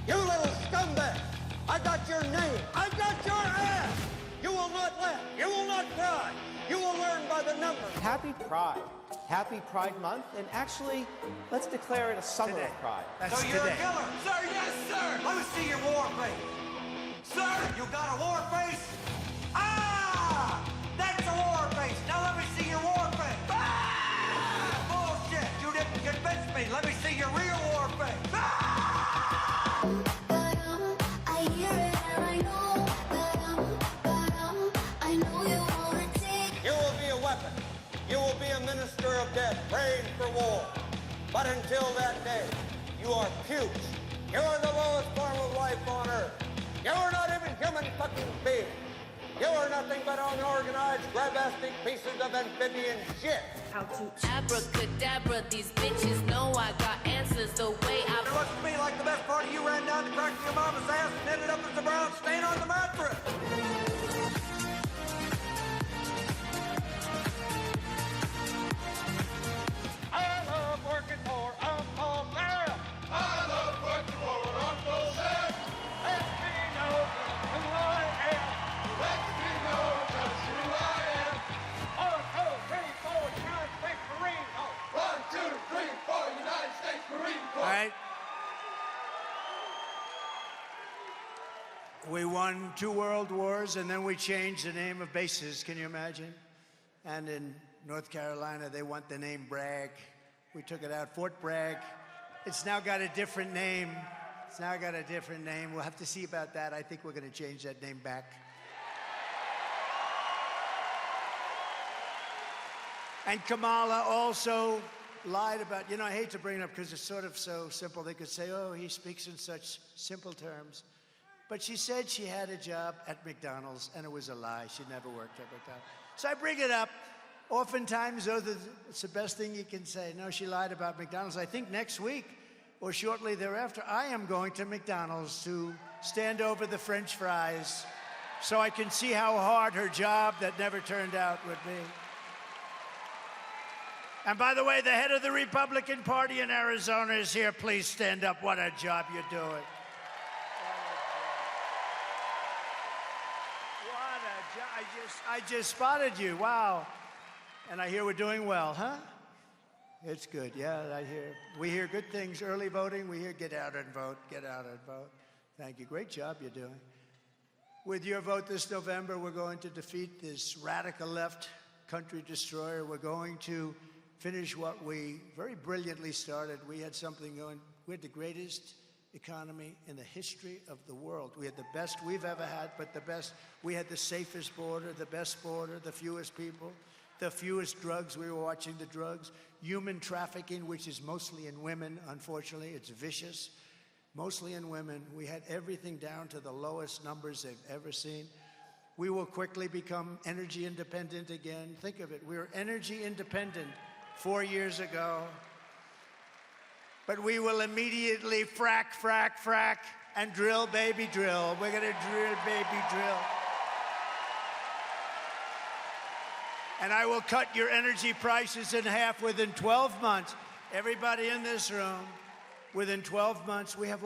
You little scumbag! I got your name. I got your ass! You will not laugh. You will not cry. You will learn by the numbers. Happy Pride. Happy Pride Month. And actually, let's declare it a summer of pride. So you're a killer? Sir, yes, sir! Let me see your war face. Sir, you got a war face? Ah! That's a war face. Now let me see your war face. Ah! Bullshit! me. Let me see your real war face. I hear it and I know, I know you wanna take. You will be a weapon. You will be a minister of death, praying for war. But until that day, you are puke. You are the lowest form of life on earth. You are not even human fucking beings. You are nothing but unorganized, grabastic pieces of amphibian shit. How to abracadabra, these bitches know I got answers the way I. It looks to me like the best part of you ran down the crack of your mama's ass and ended up as a brown stain on the mattress. I love working for Uncle Sam. I love working for Uncle Sam. Let me know who I am. Let me know just who I am. 1, 2, 3, 4, United States Marine Corps. 1, 2, 3, 4, United States Marine Corps. All right. We won 2 world wars, and then we changed the name of bases. Can you imagine? And in North Carolina, they want the name Bragg. We took it out, Fort Bragg. It's now got a different name. It's now got a different name. We'll have to see about that. I think we're going to change that name back. And Kamala also lied about, I hate to bring it up because it's sort of so simple. They could say, oh, he speaks in such simple terms. But she said she had a job at McDonald's, and it was a lie. She never worked at McDonald's. So I bring it up. Oftentimes, it's the best thing you can say. No, she lied about McDonald's. I think next week or shortly thereafter, I am going to McDonald's to stand over the French fries so I can see how hard her job that never turned out would be. And by the way, the head of the Republican Party in Arizona is here. Please stand up. What a job you're doing. What a job. I just spotted you. Wow. And I hear we're doing well, huh? It's good. Yeah, we hear good things. Early voting, we hear get out and vote, get out and vote. Thank you. Great job you're doing. With your vote this November, we're going to defeat this radical left country destroyer. We're going to finish what we very brilliantly started. We had something going. We had the greatest economy in the history of the world. We had the best we've ever had, but the best. We had the safest border, the best border, the fewest people, the fewest drugs. We were watching the drugs. Human trafficking, which is mostly in women, unfortunately. It's vicious. Mostly in women. We had everything down to the lowest numbers they've ever seen. We will quickly become energy independent again. Think of it. We were energy independent 4 years ago. But we will immediately frack, and drill, baby, drill. We're going to drill, baby, drill. And I will cut your energy prices in half within 12 months. Everybody in this room, within 12 months, we have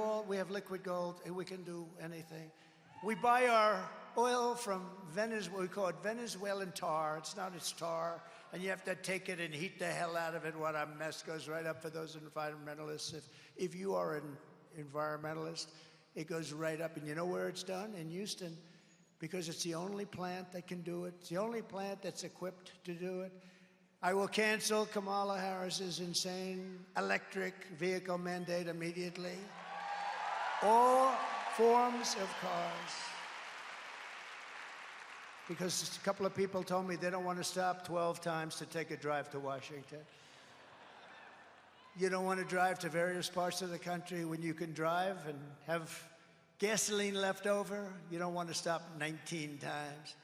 liquid gold, and we can do anything. We buy our oil from Venezuela. We call it Venezuelan tar. It's tar. And you have to take it and heat the hell out of it. What a mess. Goes right up for those environmentalists. If you are an environmentalist, it goes right up. And you know where it's done? In Houston. Because it's the only plant that can do it. It's the only plant that's equipped to do it. I will cancel Kamala Harris's insane electric vehicle mandate immediately. All forms of cars. Because a couple of people told me they don't want to stop 12 times to take a drive to Washington. You don't want to drive to various parts of the country when you can drive and have gasoline left over. You don't want to stop 19 times.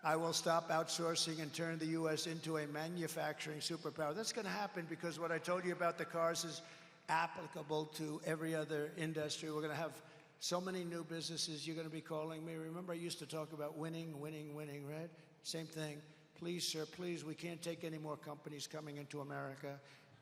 I will stop outsourcing and turn the U.S. into a manufacturing superpower. That's going to happen because what I told you about the cars is applicable to every other industry. We're going to have so many new businesses. You're going to be calling me. Remember, I used to talk about winning, right? Same thing. Please, sir, please, we can't take any more companies coming into America.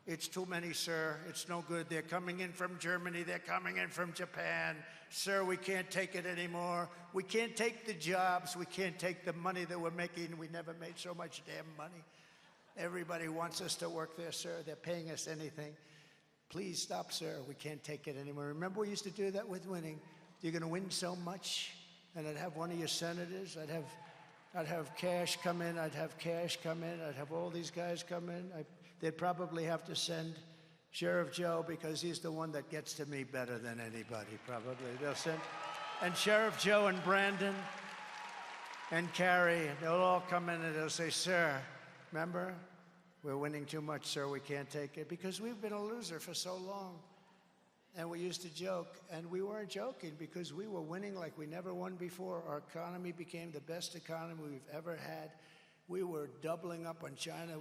It's too many, sir. It's no good. They're coming in from Germany. They're coming in from Japan. Sir, we can't take it anymore. We can't take the jobs. We can't take the money that we're making. We never made so much damn money. Everybody wants us to work there, sir. They're paying us anything. Please stop, sir. We can't take it anymore. Remember we used to do that with winning. You're going to win so much, and I'd have one of your senators. I'd have Cash come in. I'd have all these guys come in. They'd probably have to send Sheriff Joe, because he's the one that gets to me better than anybody, probably. They'll send, and Sheriff Joe and Brandon and Carrie, they'll all come in and they'll say, sir, remember, we're winning too much, sir, we can't take it, because we've been a loser for so long. And we used to joke, and we weren't joking because we were winning like we never won before. Our economy became the best economy we've ever had. We were doubling up on China.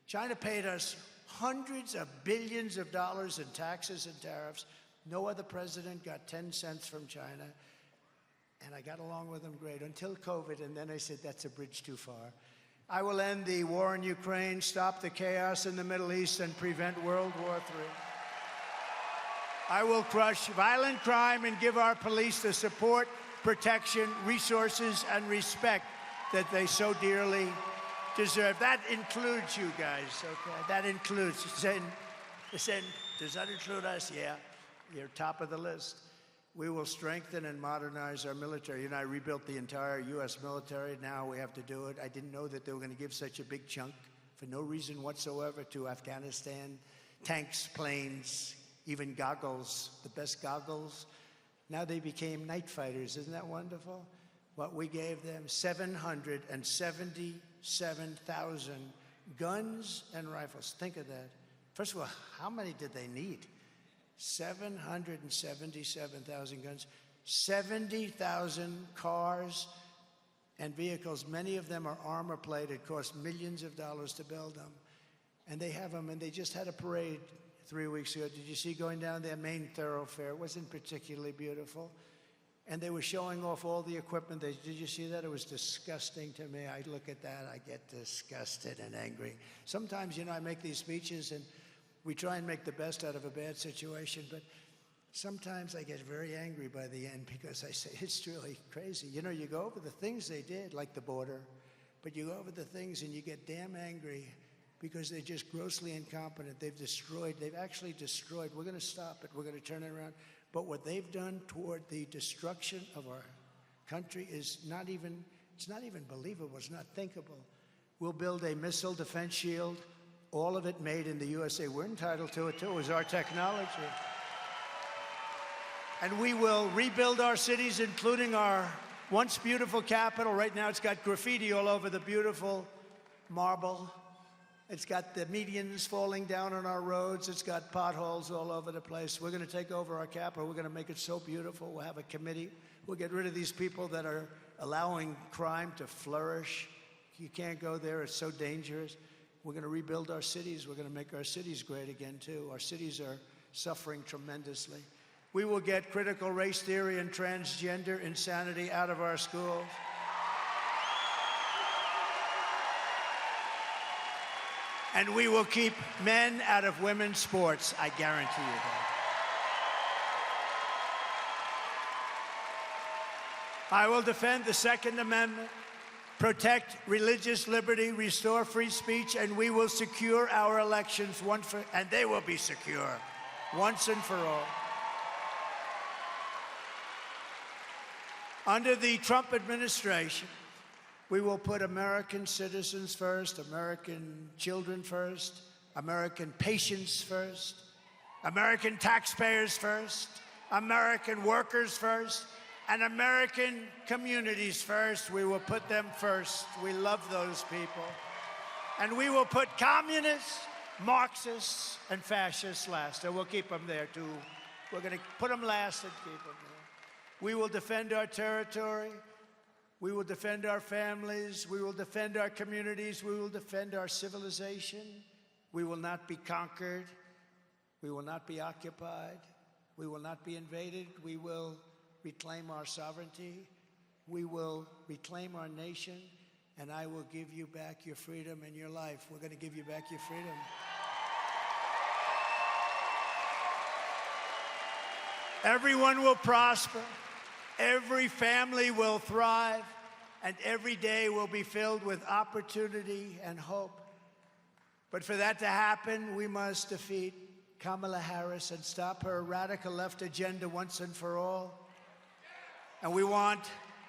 China paid us hundreds of billions of dollars in taxes and tariffs. No other president got 10 cents from China. And I got along with them great until COVID, and then I said, that's a bridge too far. I will end the war in Ukraine, stop the chaos in the Middle East, and prevent World War III. I will crush violent crime and give our police the support, protection, resources, and respect that they so dearly deserve. That includes you guys, okay? That includes, does that include us? Yeah, you're top of the list. We will strengthen and modernize our military. You know, I rebuilt the entire U.S. military. Now we have to do it. I didn't know that they were going to give such a big chunk for no reason whatsoever to Afghanistan. Tanks, planes, even goggles, the best goggles. Now they became night fighters. Isn't that wonderful? What we gave them, 777,000 guns and rifles. Think of that. First of all, how many did they need? 777,000 guns, 70,000 cars and vehicles. Many of them are armor plated, cost millions of dollars to build them. And they have them, and they just had a parade 3 weeks ago. Did you see going down their main thoroughfare? It wasn't particularly beautiful. And they were showing off all the equipment. Did you see that? It was disgusting to me. I look at that, I get disgusted and angry. Sometimes, you know, I make these speeches and we try and make the best out of a bad situation, but sometimes I get very angry by the end because I say, it's really crazy. You know, you go over the things they did, like the border, but you go over the things and you get damn angry because they're just grossly incompetent. They've actually destroyed. We're going to stop it. We're going to turn it around. But what they've done toward the destruction of our country is not even believable. It's not thinkable. We'll build a missile defense shield, all of it made in the USA. We're entitled to it, too. It was our technology. And we will rebuild our cities, including our once beautiful capital. Right now, it's got graffiti all over the beautiful marble. It's got the medians falling down on our roads. It's got potholes all over the place. We're going to take over our capital. We're going to make it so beautiful. We'll have a committee. We'll get rid of these people that are allowing crime to flourish. You can't go there. It's so dangerous. We're going to rebuild our cities. We're going to make our cities great again, too. Our cities are suffering tremendously. We will get critical race theory and transgender insanity out of our schools. And we will keep men out of women's sports. I guarantee you that. I will defend the Second Amendment, protect religious liberty, restore free speech, and we will secure our elections and they will be secure once and for all. Under the Trump administration, we will put American citizens first, American children first, American patients first, American taxpayers first, American workers first, and American communities first. We will put them first. We love those people. And we will put communists, Marxists, and fascists last. And we'll keep them there, too. We're going to put them last and keep them there. We will defend our territory. We will defend our families. We will defend our communities. We will defend our civilization. We will not be conquered. We will not be occupied. We will not be invaded. We will reclaim our sovereignty. We will reclaim our nation, and I will give you back your freedom and your life. We're going to give you back your freedom. Everyone will prosper. Every family will thrive. And every day will be filled with opportunity and hope. But for that to happen, we must defeat Kamala Harris and stop her radical left agenda once and for all. And we want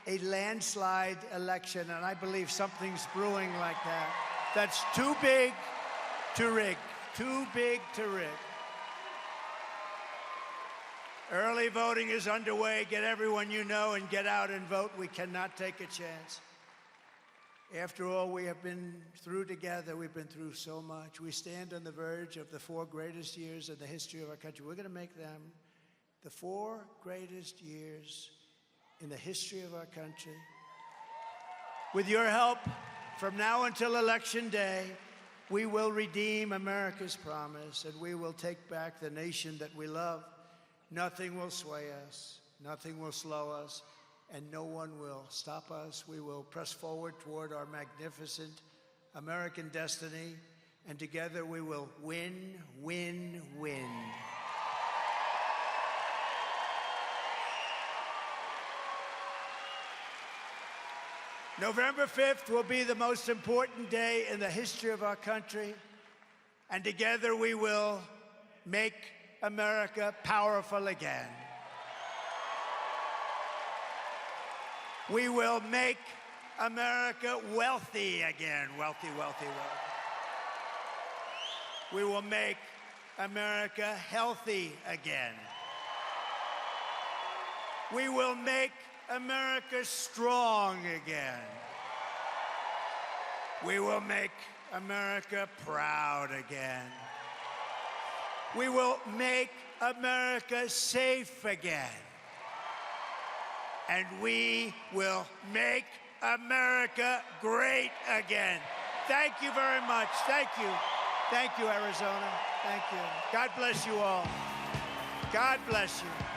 a landslide election, and I believe something's brewing like that. That's too big to rig. Too big to risk. Early voting is underway. Get everyone you know and get out and vote. We cannot take a chance. After all we have been through together, we've been through so much. We stand on the verge of the 4 greatest years in the history of our country. We're going to make them the 4 greatest years in the history of our country. With your help, from now until Election Day, we will redeem America's promise, and we will take back the nation that we love. Nothing will sway us, nothing will slow us, and no one will stop us. We will press forward toward our magnificent American destiny, and together we will win, win, win. November 5th will be the most important day in the history of our country, and together we will make America powerful again. We will make America wealthy again. Wealthy, wealthy, wealthy. We will make America healthy again. We will make America strong again. We will make America proud again. We will make America safe again. And we will make America great again. Thank you very much. Thank you. Thank you, Arizona. Thank you. God bless you all. God bless you.